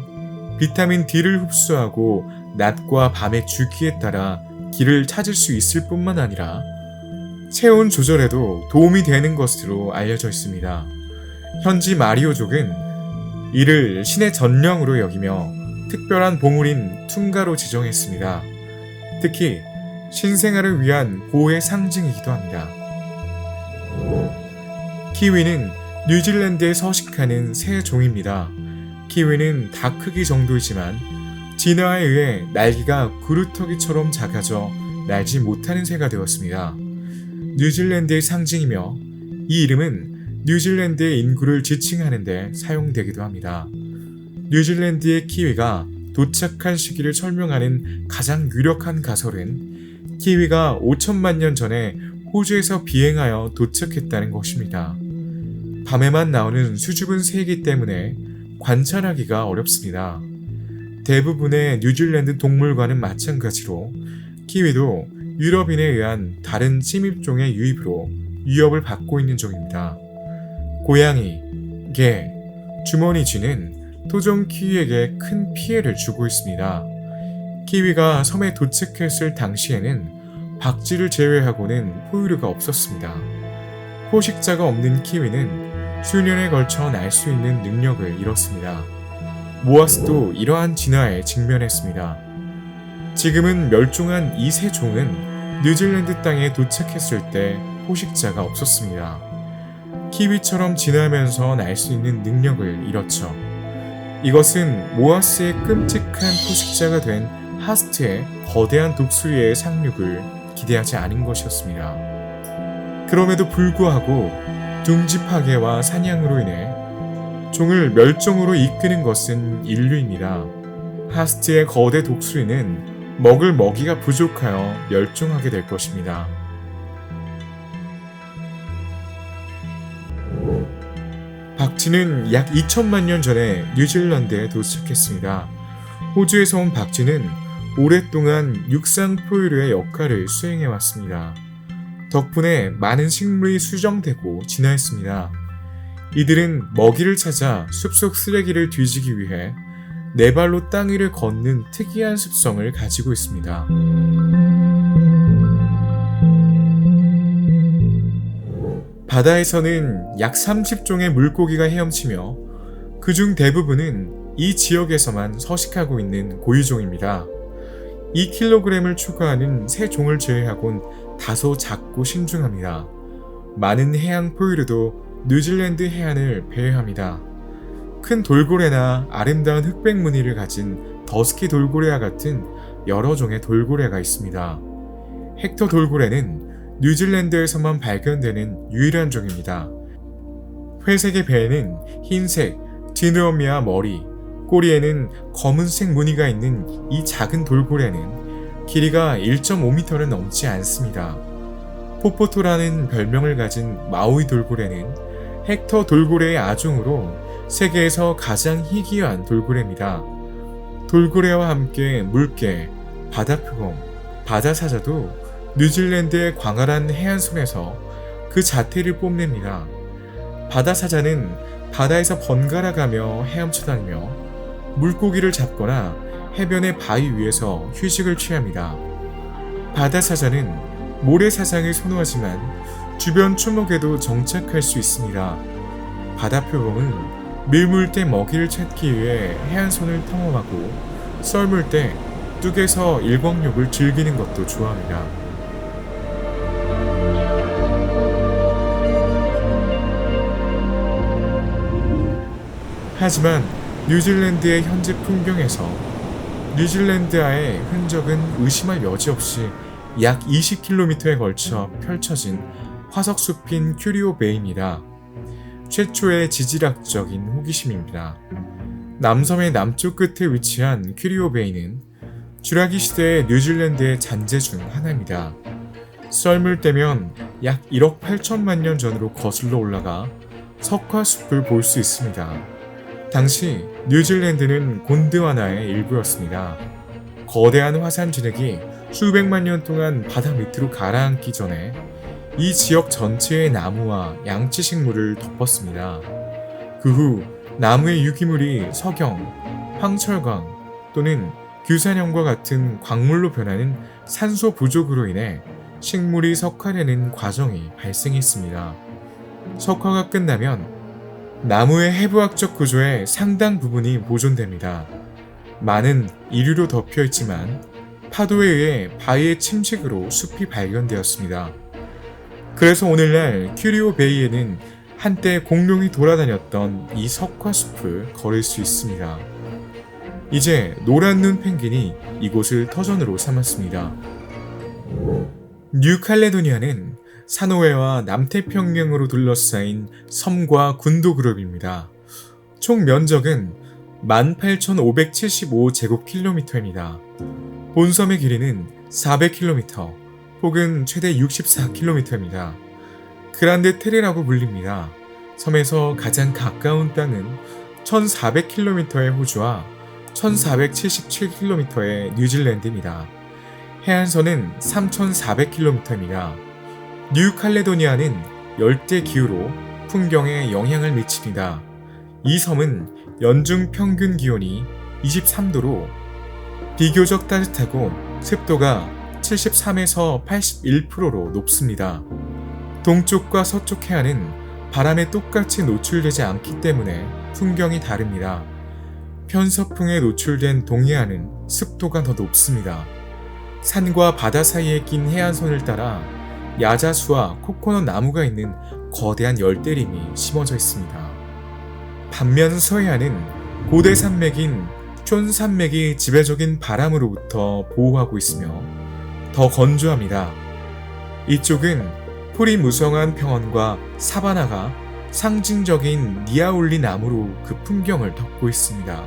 비타민 D를 흡수하고 낮과 밤의 주기에 따라 길을 찾을 수 있을 뿐만 아니라 체온 조절에도 도움이 되는 것으로 알려져 있습니다. 현지 마리오족은 이를 신의 전령으로 여기며 특별한 보물인 퉁가로 지정했습니다. 특히 신생아를 위한 보호의 상징이기도 합니다. 키위는 뉴질랜드에 서식하는 새 종입니다. 키위는 닭 크기 정도이지만 진화에 의해 날개가 구루터기처럼 작아져 날지 못하는 새가 되었습니다. 뉴질랜드의 상징이며 이 이름은 뉴질랜드의 인구를 지칭하는 데 사용되기도 합니다. 뉴질랜드의 키위가 도착한 시기를 설명하는 가장 유력한 가설은 키위가 5천만 년 전에 호주에서 비행하여 도착했다는 것입니다. 밤에만 나오는 수줍은 새이기 때문에 관찰하기가 어렵습니다. 대부분의 뉴질랜드 동물과는 마찬가지로 키위도 유럽인에 의한 다른 침입종의 유입으로 위협을 받고 있는 종입니다. 고양이, 개, 주머니쥐는 토종 키위에게 큰 피해를 주고 있습니다. 키위가 섬에 도착했을 당시에는 박쥐를 제외하고는 포유류가 없었습니다. 포식자가 없는 키위는 수년에 걸쳐 날 수 있는 능력을 잃었습니다. 모아스도 이러한 진화에 직면했습니다. 지금은 멸종한 이 세 종은 뉴질랜드 땅에 도착했을 때 포식자가 없었습니다. 키위처럼 진화하면서 날 수 있는 능력을 잃었죠. 이것은 모아스의 끔찍한 포식자가 된 하스트의 거대한 독수리의 상륙을 기대하지 않은 것이었습니다. 그럼에도 불구하고 둥지 파괴와 사냥으로 인해 종을 멸종으로 이끄는 것은 인류입니다. 하스트의 거대 독수리는 먹을 먹이가 부족하여 멸종하게 될 것입니다. 박쥐는 약 2천만 년 전에 뉴질랜드에 도착했습니다. 호주에서 온 박쥐는 오랫동안 육상 포유류의 역할을 수행해왔습니다. 덕분에 많은 식물이 수정되고 진화했습니다. 이들은 먹이를 찾아 숲속 쓰레기를 뒤지기 위해 네 발로 땅 위를 걷는 특이한 습성을 가지고 있습니다. 바다에서는 약 30종의 물고기가 헤엄치며 그중 대부분은 이 지역에서만 서식하고 있는 고유종입니다. 2kg을 추가하는 새 종을 제외하곤 다소 작고 신중합니다. 많은 해양 포유류도 뉴질랜드 해안을 배회합니다. 큰 돌고래나 아름다운 흑백 무늬를 가진 더스키 돌고래와 같은 여러 종의 돌고래가 있습니다. 헥터 돌고래는 뉴질랜드에서만 발견되는 유일한 종입니다. 회색의 배에는 흰색 디노미아 머리, 꼬리에는 검은색 무늬가 있는 이 작은 돌고래는 길이가 1.5m를 넘지 않습니다. 포포토라는 별명을 가진 마오이 돌고래는 헥터 돌고래의 아종으로 세계에서 가장 희귀한 돌고래입니다. 돌고래와 함께 물개, 바다표범, 바다사자도 뉴질랜드의 광활한 해안선에서 그 자태를 뽐냅니다. 바다사자는 바다에서 번갈아 가며 헤엄쳐 다니며 물고기를 잡거나 해변의 바위 위에서 휴식을 취합니다. 바다사자는 모래사장을 선호하지만 주변 초목에도 정착할 수 있습니다. 바다표범은 밀물 때 먹이를 찾기 위해 해안선을 탐험하고 썰물 때 뚝에서 일광욕을 즐기는 것도 좋아합니다. 하지만 뉴질랜드의 현재 풍경에서 뉴질랜드아의 흔적은 의심할 여지 없이 약 20km에 걸쳐 펼쳐진 화석숲인 큐리오 베이입니다. 최초의 지질학적인 호기심입니다. 남섬의 남쪽 끝에 위치한 큐리오 베이는 주라기 시대의 뉴질랜드의 잔재 중 하나입니다. 썰물 떼면 약 1억 8천만 년 전으로 거슬러 올라가 석화숲을 볼 수 있습니다. 당시 뉴질랜드는 곤드와나의 일부였습니다. 거대한 화산 진흙이 수백만 년 동안 바다 밑으로 가라앉기 전에 이 지역 전체의 나무와 양치 식물을 덮었습니다. 그 후 나무의 유기물이 석영, 황철광 또는 규산염과 같은 광물로 변하는 산소 부족으로 인해 식물이 석화되는 과정이 발생했습니다. 석화가 끝나면 나무의 해부학적 구조의 상당 부분이 보존됩니다. 많은 이류로 덮여 있지만 파도에 의해 바위의 침식으로 숲이 발견되었습니다. 그래서 오늘날 큐리오 베이에는 한때 공룡이 돌아다녔던 이 석화숲을 걸을 수 있습니다. 이제 노란 눈 펭귄이 이곳을 터전으로 삼았습니다. 뉴칼레도니아는 산호회와 남태평양으로 둘러싸인 섬과 군도 그룹입니다. 총 면적은 18,575제곱킬로미터입니다. 본섬의 길이는 400km, 폭은 최대 64km입니다. 그란데 테레라고 불립니다. 섬에서 가장 가까운 땅은 1400km의 호주와 1477km의 뉴질랜드입니다. 해안선은 3400km입니다. 뉴칼레도니아는 열대 기후로 풍경에 영향을 미칩니다. 이 섬은 연중 평균 기온이 23도로 비교적 따뜻하고 습도가 73에서 81%로 높습니다. 동쪽과 서쪽 해안은 바람에 똑같이 노출되지 않기 때문에 풍경이 다릅니다. 편서풍에 노출된 동해안은 습도가 더 높습니다. 산과 바다 사이에 낀 해안선을 따라 야자수와 코코넛 나무가 있는 거대한 열대림이 심어져 있습니다. 반면 서해안은 고대 산맥인 촌 산맥이 지배적인 바람으로부터 보호하고 있으며 더 건조합니다. 이쪽은 풀이 무성한 평원과 사바나가 상징적인 니아올리 나무로 그 풍경을 덮고 있습니다.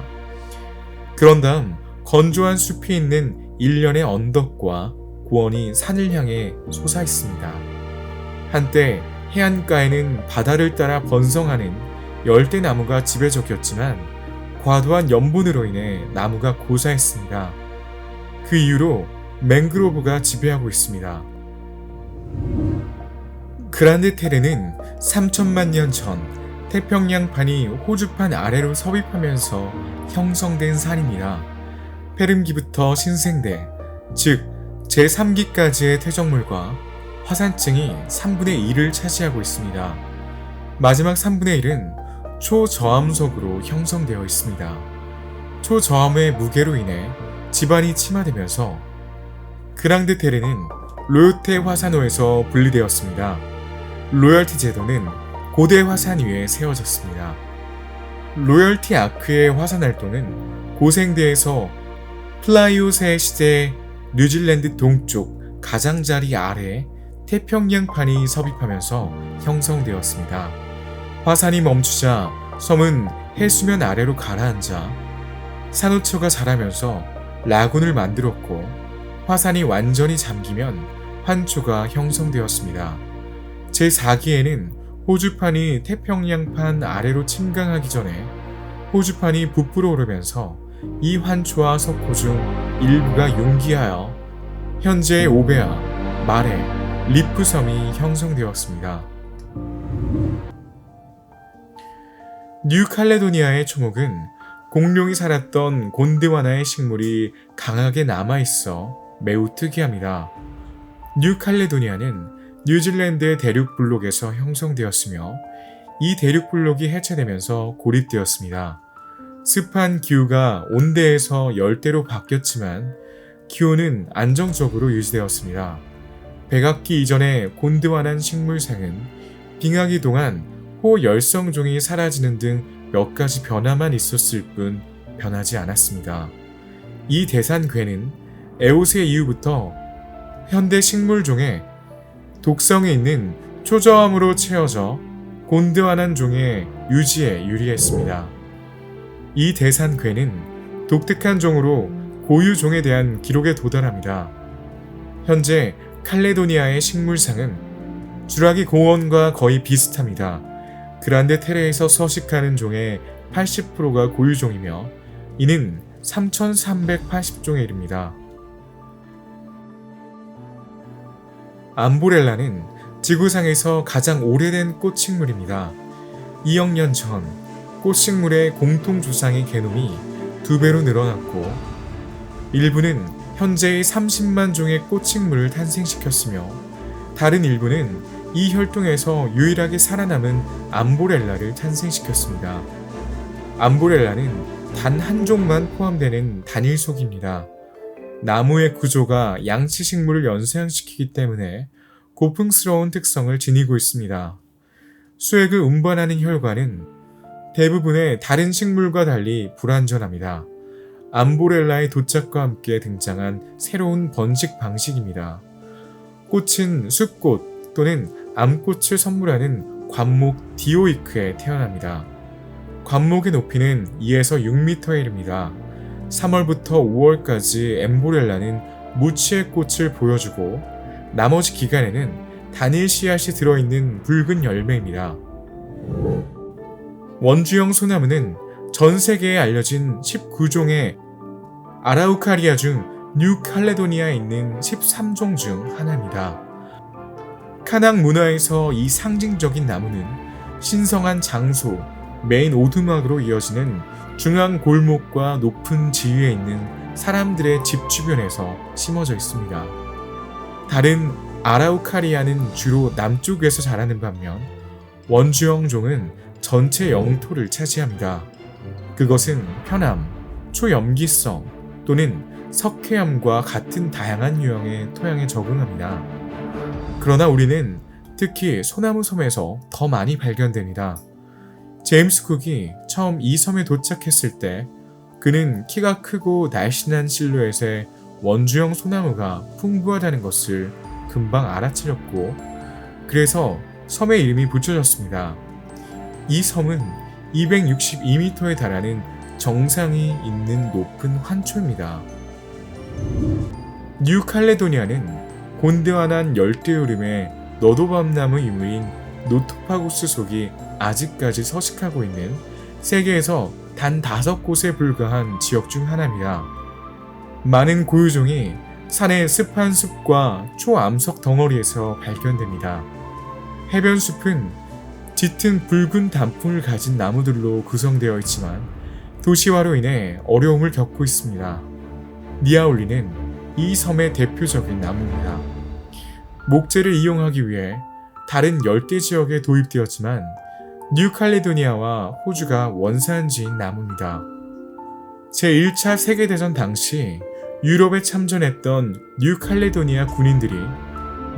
그런 다음 건조한 숲이 있는 일련의 언덕과 고원이 산을 향해 솟아 있습니다. 한때 해안가에는 바다를 따라 번성하는 열대나무가 지배적이었지만 과도한 염분으로 인해 나무가 고사했습니다. 그 이후로 맹그로브가 지배하고 있습니다. 그란데 테레는 3천만 년 전 태평양판이 호주판 아래로 섭입하면서 형성된 산입니다. 페름기부터 신생대, 즉 제3기까지의 퇴적물과 화산층이 3분의 1을 차지하고 있습니다. 마지막 3분의 1은 초저암석으로 형성되어 있습니다. 초저암의 무게로 인해 지반이 침하되면서 그랑데 테레는 로요테 화산호에서 분리되었습니다. 로열티 제도는 고대 화산 위에 세워졌습니다. 로열티 아크의 화산 활동은 고생대에서 플라이오세 시대 뉴질랜드 동쪽 가장자리 아래 태평양판이 섭입하면서 형성되었습니다. 화산이 멈추자 섬은 해수면 아래로 가라앉아 산호초가 자라면서 라군을 만들었고 화산이 완전히 잠기면 환초가 형성되었습니다. 제4기에는 호주판이 태평양판 아래로 침강하기 전에 호주판이 부풀어 오르면서 이 환초와 석호 중 일부가 융기하여 현재의 오베아, 마레, 리프섬이 형성되었습니다. 뉴칼레도니아의 초목은 공룡이 살았던 곤드와나의 식물이 강하게 남아있어 매우 특이합니다. 뉴칼레도니아는 뉴질랜드의 대륙 블록에서 형성되었으며 이 대륙 블록이 해체되면서 고립되었습니다. 습한 기후가 온대에서 열대로 바뀌었지만 기온은 안정적으로 유지되었습니다. 백악기 이전의 곤드와난 식물상은 빙하기 동안 호열성종이 사라지는 등 몇 가지 변화만 있었을 뿐 변하지 않았습니다. 이 대산괴는 에오세 이후부터 현대 식물종의 독성이 있는 초저함으로 채워져 곤드와난 종의 유지에 유리했습니다. 이 대산괴는 독특한 종으로 고유종에 대한 기록에 도달합니다. 현재 칼레도니아의 식물상은 주라기 공원과 거의 비슷합니다. 그란데 테레에서 서식하는 종의 80%가 고유종이며 이는 3,380종에 이릅니다. 암보렐라는 지구상에서 가장 오래된 꽃식물입니다. 2억 년 전 꽃식물의 공통주상의 개놈이 2배로 늘어났고 일부는 현재의 30만 종의 꽃식물을 탄생시켰으며 다른 일부는 이 혈통에서 유일하게 살아남은 암보렐라를 탄생시켰습니다. 암보렐라는 단 한 종만 포함되는 단일속입니다. 나무의 구조가 양치식물을 연상시키기 때문에 고풍스러운 특성을 지니고 있습니다. 수액을 운반하는 혈관은 대부분의 다른 식물과 달리 불완전합니다. 암보렐라의 도착과 함께 등장한 새로운 번식 방식입니다. 꽃은 숲꽃 또는 암꽃을 선물하는 관목 디오이크에 태어납니다. 관목의 높이는 2에서 6m에 이릅니다. 3월부터 5월까지 엠보렐라는 무치의 꽃을 보여주고 나머지 기간에는 단일 씨앗이 들어있는 붉은 열매입니다. 원주형 소나무는 전 세계에 알려진 19종의 아라우카리아 중 뉴칼레도니아에 있는 13종 중 하나입니다. 카낙 문화에서 이 상징적인 나무는 신성한 장소, 메인 오두막으로 이어지는 중앙 골목과 높은 지위에 있는 사람들의 집 주변에서 심어져 있습니다. 다른 아라우카리아는 주로 남쪽에서 자라는 반면 원주형 종은 전체 영토를 차지합니다. 그것은 편암, 초염기성 또는 석회암과 같은 다양한 유형의 토양에 적응합니다. 그러나 우리는 특히 소나무 섬에서 더 많이 발견됩니다. 제임스 쿡이 처음 이 섬에 도착했을 때 그는 키가 크고 날씬한 실루엣의 원주형 소나무가 풍부하다는 것을 금방 알아차렸고 그래서 섬의 이름이 붙여졌습니다. 이 섬은 262m에 달하는 정상이 있는 높은 환초입니다. 뉴칼레도니아는 곤드와난 열대우림의 너도밤나무 이무인 노토파구스 속이 아직까지 서식하고 있는 세계에서 단 5곳에 불과한 지역 중 하나입니다. 많은 고유종이 산의 습한 숲과 초암석 덩어리에서 발견됩니다. 해변 숲은 짙은 붉은 단풍을 가진 나무들로 구성되어 있지만 도시화로 인해 어려움을 겪고 있습니다. 니아올리는 이 섬의 대표적인 나무입니다. 목재를 이용하기 위해 다른 열대 지역에 도입되었지만 뉴칼레도니아와 호주가 원산지인 나무입니다. 제1차 세계대전 당시 유럽에 참전했던 뉴칼레도니아 군인들이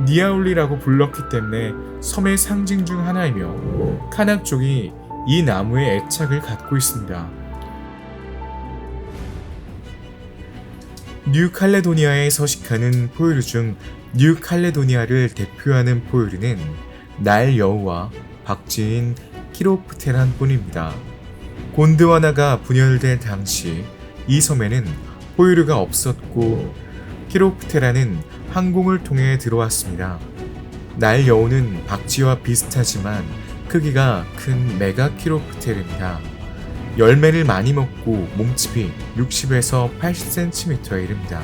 니아올리라고 불렀기 때문에 섬의 상징 중 하나이며 카낙족이 이 나무에 애착을 갖고 있습니다. 뉴칼레도니아에 서식하는 포유류 중 뉴칼레도니아를 대표하는 포유류는 나일 여우와 박쥐인 키로프테란 뿐입니다. 곤드와나가 분열될 당시 이 섬에는 포유류가 없었고 키로프테라는 항공을 통해 들어왔습니다. 나일 여우는 박쥐와 비슷하지만 크기가 큰 메가키로프테르입니다. 열매를 많이 먹고 몸집이 60에서 80cm에 이릅니다.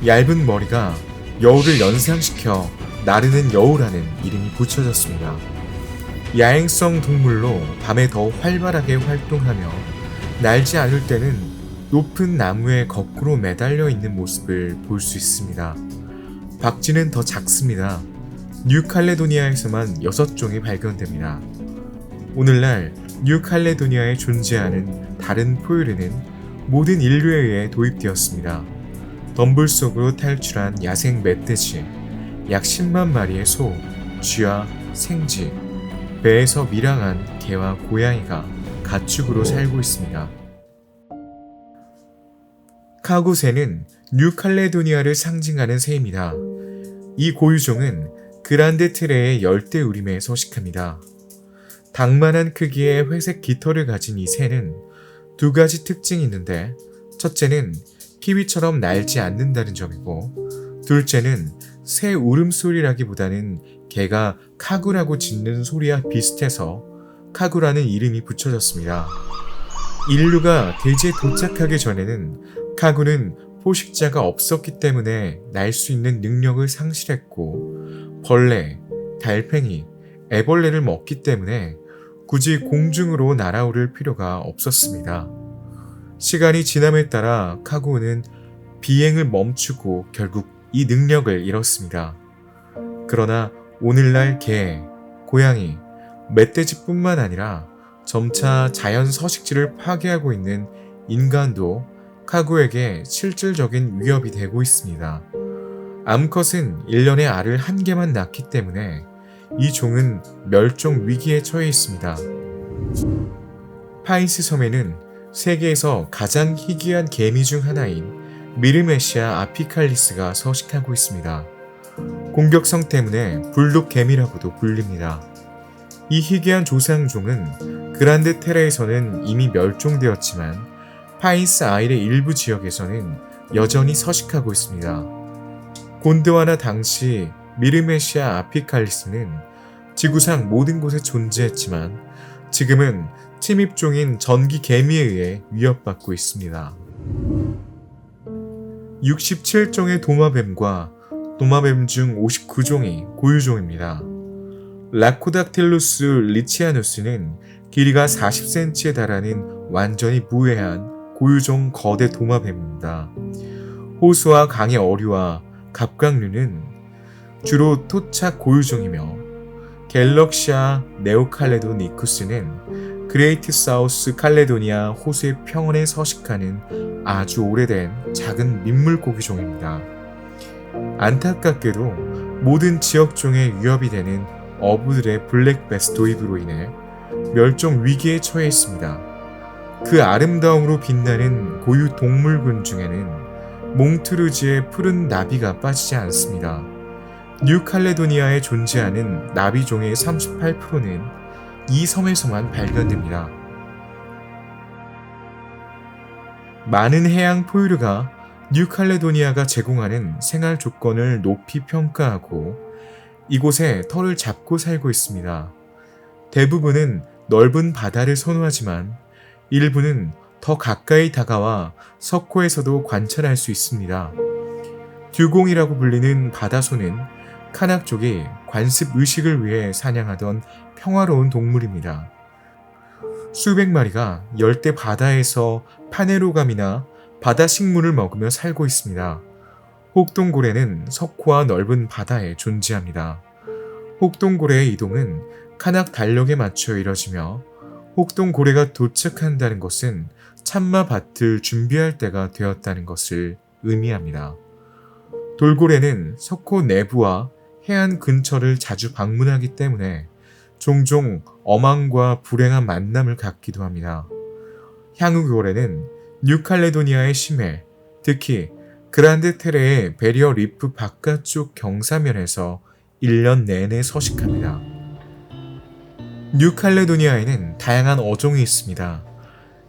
얇은 머리가 여우를 연상시켜 나르는 여우라는 이름이 붙여졌습니다. 야행성 동물로 밤에 더 활발하게 활동하며 날지 않을 때는 높은 나무에 거꾸로 매달려 있는 모습을 볼 수 있습니다. 박쥐는 더 작습니다. 뉴칼레도니아에서만 6종이 발견됩니다. 오늘날 뉴칼레도니아에 존재하는 다른 포유류는 모든 인류에 의해 도입되었습니다. 덤불 속으로 탈출한 야생 멧돼지, 약 10만 마리의 소, 쥐와 생쥐, 배에서 밀항한 개와 고양이가 가축으로 살고 있습니다. 카구새는 뉴칼레도니아를 상징하는 새입니다. 이 고유종은 그란데 트레의 열대 우림에 서식합니다. 당만한 크기의 회색 깃털을 가진 이 새는 두 가지 특징이 있는데, 첫째는 키위처럼 날지 않는다는 점이고, 둘째는 새 울음소리라기보다는 개가 카구라고 짖는 소리와 비슷해서 카구라는 이름이 붙여졌습니다. 인류가 대지에 도착하기 전에는 카구는 포식자가 없었기 때문에 날 수 있는 능력을 상실했고, 벌레, 달팽이, 애벌레를 먹기 때문에 굳이 공중으로 날아오를 필요가 없었습니다. 시간이 지남에 따라 카구는 비행을 멈추고 결국 이 능력을 잃었습니다. 그러나 오늘날 개, 고양이, 멧돼지뿐만 아니라 점차 자연 서식지를 파괴하고 있는 인간도 카구에게 실질적인 위협이 되고 있습니다. 암컷은 1년에 알을 한 개만 낳기 때문에 이 종은 멸종 위기에 처해 있습니다. 파인스 섬에는 세계에서 가장 희귀한 개미 중 하나인 미르메시아 아피칼리스가 서식하고 있습니다. 공격성 때문에 불독 개미라고도 불립니다. 이 희귀한 조상종은 그란데 테레에서는 이미 멸종되었지만 파인스 아일의 일부 지역에서는 여전히 서식하고 있습니다. 곤드와나 당시 미르메시아 아피칼리스는 지구상 모든 곳에 존재했지만 지금은 침입종인 전기 개미에 의해 위협받고 있습니다. 67종의 도마뱀과 도마뱀 중 59종이 고유종입니다. 라코닥틸루스 리치아누스는 길이가 40cm에 달하는 완전히 무해한 고유종 거대 도마뱀입니다. 호수와 강의 어류와 갑각류는 주로 토착 고유종이며, 갤럭시아 네오칼레도니쿠스는 그레이트 사우스 칼레도니아 호수의 평원에 서식하는 아주 오래된 작은 민물고기종입니다. 안타깝게도 모든 지역종에 위협이 되는 어부들의 블랙베스 도입으로 인해 멸종 위기에 처해 있습니다. 그 아름다움으로 빛나는 고유 동물군 중에는 몽트루지의 푸른 나비가 빠지지 않습니다. 뉴칼레도니아에 존재하는 나비종의 38%는 이 섬에서만 발견됩니다. 많은 해양 포유류가 뉴칼레도니아가 제공하는 생활 조건을 높이 평가하고 이곳에 털을 잡고 살고 있습니다. 대부분은 넓은 바다를 선호하지만 일부는 더 가까이 다가와 석호에서도 관찰할 수 있습니다. 듀공이라고 불리는 바다소는 카낙족이 관습 의식을 위해 사냥하던 평화로운 동물입니다. 수백 마리가 열대 바다에서 파네로감이나 바다 식물을 먹으며 살고 있습니다. 혹동고래는 석호와 넓은 바다에 존재합니다. 혹동고래의 이동은 카낙 달력에 맞춰 이뤄지며, 혹동고래가 도착한다는 것은 참마밭을 준비할 때가 되었다는 것을 의미합니다. 돌고래는 석호 내부와 해안 근처를 자주 방문하기 때문에 종종 어망과 불행한 만남을 갖기도 합니다. 향우고래는 뉴칼레도니아의 심해, 특히 그란데 테레의 베리어 리프 바깥쪽 경사면에서 1년 내내 서식합니다. 뉴칼레도니아에는 다양한 어종이 있습니다.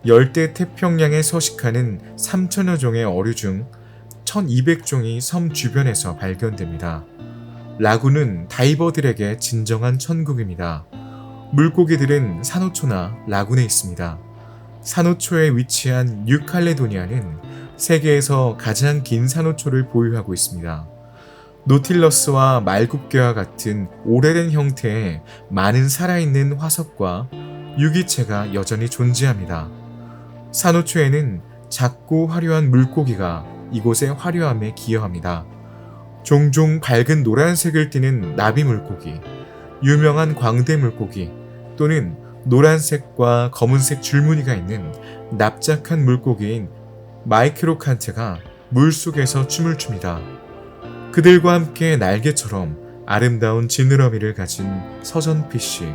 열대 태평양에 서식하는 3,000여 종의 어류 중 1,200종이 섬 주변에서 발견됩니다. 라군은 다이버들에게 진정한 천국입니다. 물고기들은 산호초나 라군에 있습니다. 산호초에 위치한 뉴칼레도니아는 세계에서 가장 긴 산호초를 보유하고 있습니다. 노틸러스와 말굽게와 같은 오래된 형태의 많은 살아있는 화석과 유기체가 여전히 존재합니다. 산호초에는 작고 화려한 물고기가 이곳의 화려함에 기여합니다. 종종 밝은 노란색을 띠는 나비 물고기, 유명한 광대 물고기 또는 노란색과 검은색 줄무늬가 있는 납작한 물고기인 마이크로칸테가 물속에서 춤을 춥니다. 그들과 함께 날개처럼 아름다운 지느러미를 가진 서전피쉬,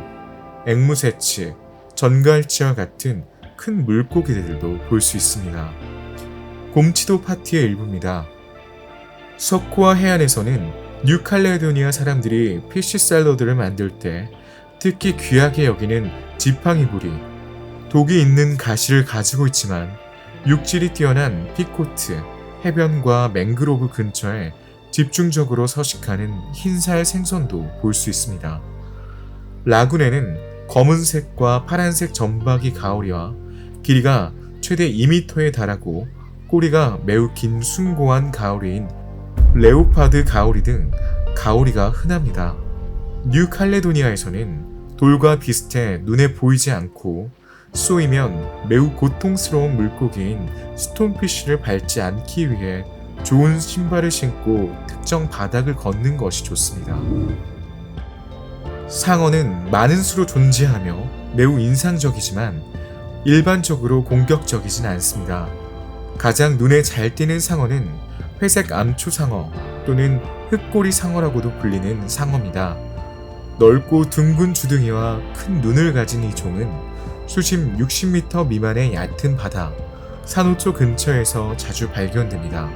앵무새치, 전갈치와 같은 큰 물고기들도 볼 수 있습니다. 곰치도 파티의 일부입니다. 석호와 해안에서는 뉴칼레도니아 사람들이 피쉬 샐러드를 만들 때 특히 귀하게 여기는 지팡이부리, 독이 있는 가시를 가지고 있지만 육질이 뛰어난 피코트, 해변과 맹그로브 근처에 집중적으로 서식하는 흰살 생선도 볼 수 있습니다. 라군에는 검은색과 파란색 점박이 가오리와 길이가 최대 2m에 달하고 꼬리가 매우 긴 숭고한 가오리인 레오파드 가오리 등 가오리가 흔합니다. 뉴칼레도니아에서는 돌과 비슷해 눈에 보이지 않고 쏘이면 매우 고통스러운 물고기인 스톤피쉬를 밟지 않기 위해 좋은 신발을 신고 특정 바닥을 걷는 것이 좋습니다. 상어는 많은 수로 존재하며 매우 인상적이지만 일반적으로 공격적이진 않습니다. 가장 눈에 잘 띄는 상어는 회색 암초상어 또는 흑꼬리 상어라고도 불리는 상어입니다. 넓고 둥근 주둥이와 큰 눈을 가진 이 종은 수심 60m 미만의 얕은 바다, 산호초 근처에서 자주 발견됩니다.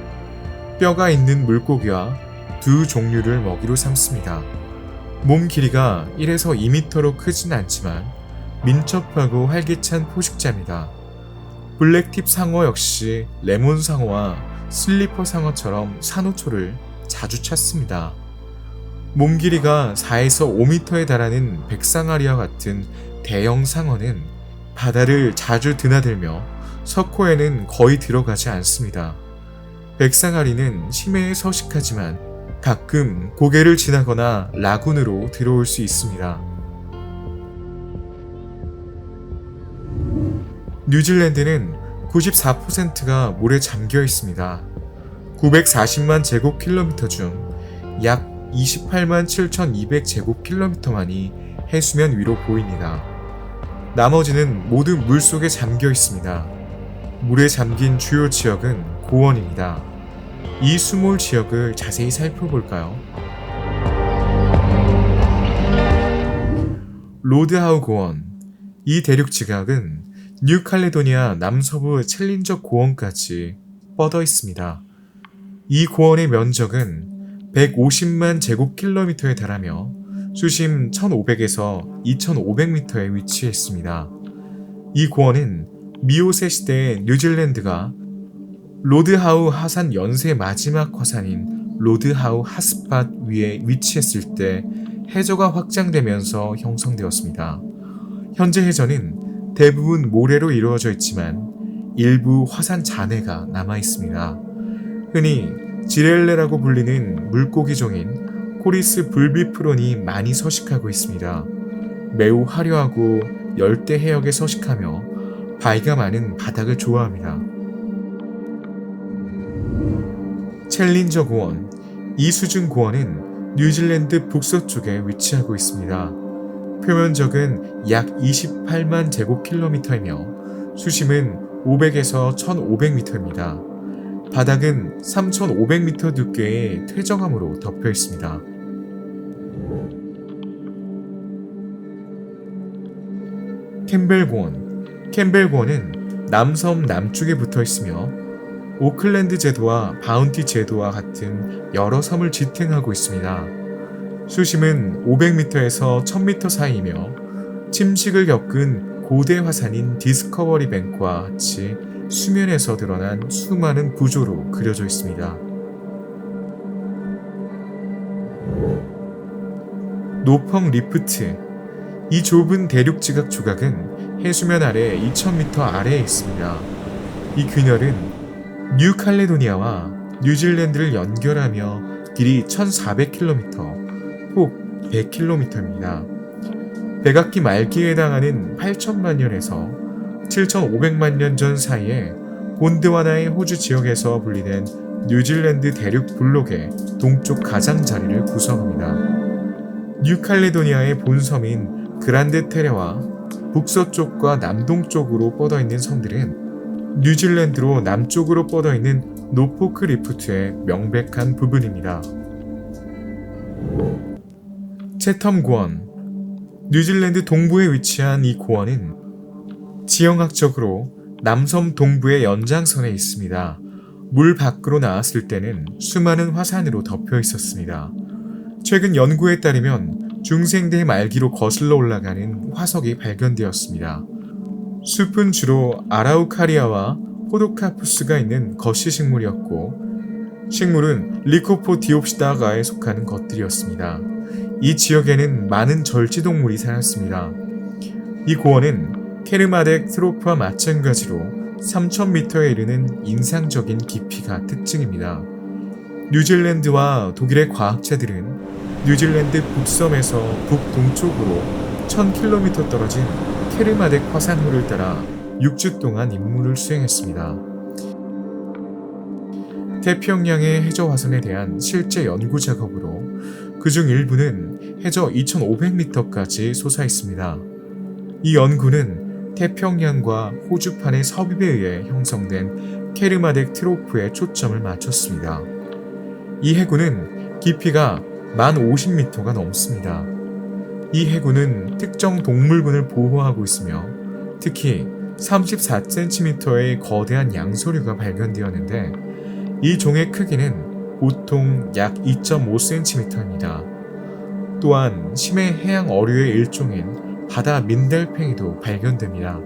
뼈가 있는 물고기와 두 종류를 먹이로 삼습니다. 몸 길이가 1에서 2m로 크진 않지만 민첩하고 활기찬 포식자입니다. 블랙팁 상어 역시 레몬 상어와 슬리퍼 상어처럼 산호초를 자주 찾습니다. 몸 길이가 4에서 5m에 달하는 백상아리와 같은 대형 상어는 바다를 자주 드나들며 석호에는 거의 들어가지 않습니다. 백상아리는 심해에 서식하지만 가끔 고개를 지나거나 라군으로 들어올 수 있습니다. 뉴질랜드는 94%가 물에 잠겨 있습니다. 940만 제곱킬로미터 중 약 28만 7,200 제곱킬로미터만이 해수면 위로 보입니다. 나머지는 모두 물속에 잠겨 있습니다. 물에 잠긴 주요 지역은 고원입니다. 이 수몰 지역을 자세히 살펴볼까요? 로드하우 고원. 이 대륙 지각은 뉴칼레도니아 남서부 챌린저 고원까지 뻗어 있습니다. 이 고원의 면적은 150만 제곱킬로미터에 달하며 수심 1500에서 2500m에 위치해 있습니다. 이 고원은 미오세 시대의 뉴질랜드가 로드하우 하산 연쇄 마지막 화산인 로드하우 핫스팟 위에 위치했을 때 해저가 확장되면서 형성되었습니다. 현재 해저는 대부분 모래로 이루어져 있지만 일부 화산 잔해가 남아 있습니다. 흔히 지렐레라고 불리는 물고기종인 코리스 불비프론이 많이 서식하고 있습니다. 매우 화려하고 열대 해역에 서식하며 바위가 많은 바닥을 좋아합니다. 챌린저 고원. 이 수중 고원은 뉴질랜드 북서쪽에 위치하고 있습니다. 표면적은 약 28만 제곱킬로미터이며 수심은 500에서 1500m입니다. 바닥은 3,500m 두께의 퇴적암으로 덮여 있습니다. 캠벨고원. 캠벨고원은 남섬 남쪽에 붙어 있으며 오클랜드 제도와 바운티 제도와 같은 여러 섬을 지탱하고 있습니다. 수심은 500m에서 1000m 사이이며 침식을 겪은 고대 화산인 디스커버리 뱅크와 같이 수면에서 드러난 수많은 구조로 그려져 있습니다. 노펑 리프트. 이 좁은 대륙 지각 조각은 해수면 아래 2000m 아래에 있습니다. 이 균열은 뉴칼레도니아와 뉴질랜드를 연결하며 길이 1400km, 폭 100km입니다. 백악기 말기에 해당하는 8천만 년에서 7,500만 년 전 사이에 곤드와나의 호주 지역에서 분리된 뉴질랜드 대륙 블록의 동쪽 가장자리를 구성합니다. 뉴칼레도니아의 본섬인 그란드 테레와 북서쪽과 남동쪽으로 뻗어있는 섬들은 뉴질랜드로 남쪽으로 뻗어있는 노포크 리프트의 명백한 부분입니다. 채텀 고원. 뉴질랜드 동부에 위치한 이 고원은 지형학적으로 남섬 동부의 연장선에 있습니다. 물 밖으로 나왔을 때는 수많은 화산으로 덮여 있었습니다. 최근 연구에 따르면 중생대 말기로 거슬러 올라가는 화석이 발견되었습니다. 숲은 주로 아라우카리아와 포도카푸스가 있는 거시 식물이었고, 식물은 리코포디옵시다가에 속하는 것들이었습니다. 이 지역에는 많은 절지동물이 살았습니다. 이 고원은 케르마덱 트로프와 마찬가지로 3,000m에 이르는 인상적인 깊이가 특징입니다. 뉴질랜드와 독일의 과학자들은 뉴질랜드 북섬에서 북동쪽으로 1,000km 떨어진 케르마덱 화산호를 따라 6주 동안 임무를 수행했습니다. 태평양의 해저 화산에 대한 실제 연구 작업으로 그중 일부는 해저 2,500m까지 솟아있습니다. 이 연구는 태평양과 호주판의 섭입에 의해 형성된 케르마덱 트로프에 초점을 맞췄습니다. 이 해구는 깊이가 1050m가 넘습니다. 이 해구는 특정 동물군을 보호하고 있으며 특히 34cm의 거대한 양서류가 발견되었는데 이 종의 크기는 보통 약 2.5cm입니다. 또한 심해 해양 어류의 일종인 바다 민달팽이도 발견됩니다.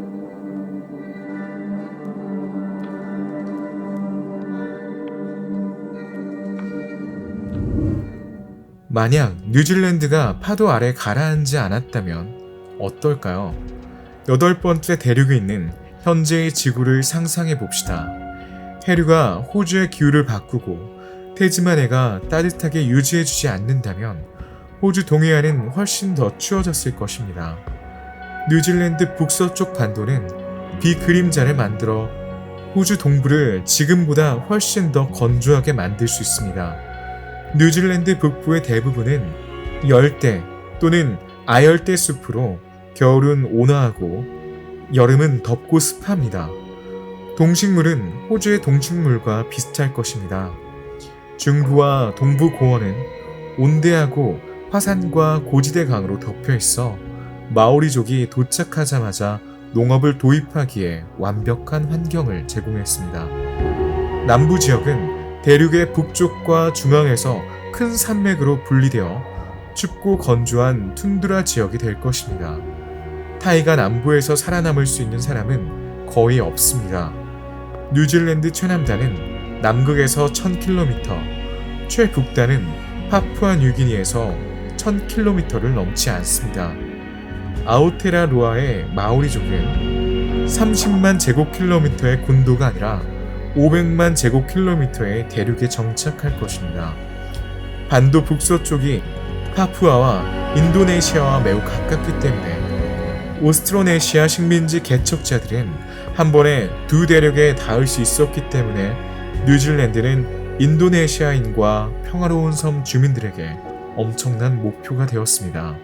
만약 뉴질랜드가 파도 아래 가라앉지 않았다면 어떨까요? 8번째 대륙에 있는 현재의 지구를 상상해 봅시다. 해류가 호주의 기후를 바꾸고 태즈만해가 따뜻하게 유지해주지 않는다면 호주 동해안은 훨씬 더 추워졌을 것입니다. 뉴질랜드 북서쪽 반도는 비그림자를 만들어 호주 동부를 지금보다 훨씬 더 건조하게 만들 수 있습니다. 뉴질랜드 북부의 대부분은 열대 또는 아열대 숲으로 겨울은 온화하고 여름은 덥고 습합니다. 동식물은 호주의 동식물과 비슷할 것입니다. 중부와 동부 고원은 온대하고 화산과 고지대 강으로 덮여 있어 마오리족이 도착하자마자 농업을 도입하기에 완벽한 환경을 제공했습니다. 남부 지역은 대륙의 북쪽과 중앙에서 큰 산맥으로 분리되어 춥고 건조한 툰드라 지역이 될 것입니다. 타이가 남부에서 살아남을 수 있는 사람은 거의 없습니다. 뉴질랜드 최남단은 남극에서 1000km, 최북단은 파푸아 뉴기니에서 1000km를 넘지 않습니다. 아오테라로아의 마오리족은 30만 제곱킬로미터의 군도가 아니라 500만 제곱킬로미터의 대륙에 정착할 것입니다. 반도 북서쪽이 파푸아와 인도네시아와 매우 가깝기 때문에 오스트로네시아 식민지 개척자들은 한 번에 두 대륙에 닿을 수 있었기 때문에 뉴질랜드는 인도네시아인과 평화로운 섬 주민들에게 엄청난 목표가 되었습니다.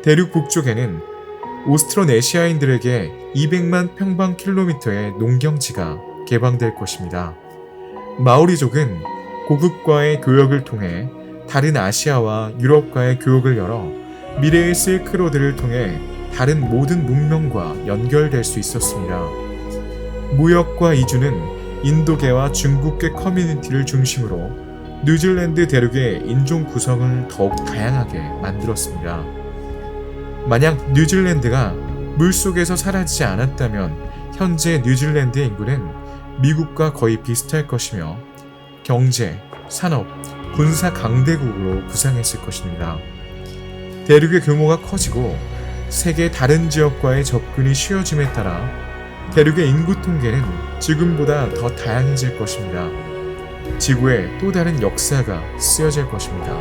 대륙 북쪽에는 오스트로네시아인들에게 200만 평방킬로미터의 농경지가 개방될 것입니다. 마오리족은 고국과의 교역을 통해 다른 아시아와 유럽과의 교역을 열어 미래의 실크로드를 통해 다른 모든 문명과 연결될 수 있었습니다. 무역과 이주는 인도계와 중국계 커뮤니티를 중심으로 뉴질랜드 대륙의 인종 구성을 더욱 다양하게 만들었습니다. 만약 뉴질랜드가 물속에서 사라지지 않았다면 현재 뉴질랜드의 인구는 미국과 거의 비슷할 것이며 경제, 산업, 군사 강대국으로 부상했을 것입니다. 대륙의 규모가 커지고 세계 다른 지역과의 접근이 쉬워짐에 따라 대륙의 인구 통계는 지금보다 더 다양해질 것입니다. 지구에 또 다른 역사가 쓰여질 것입니다.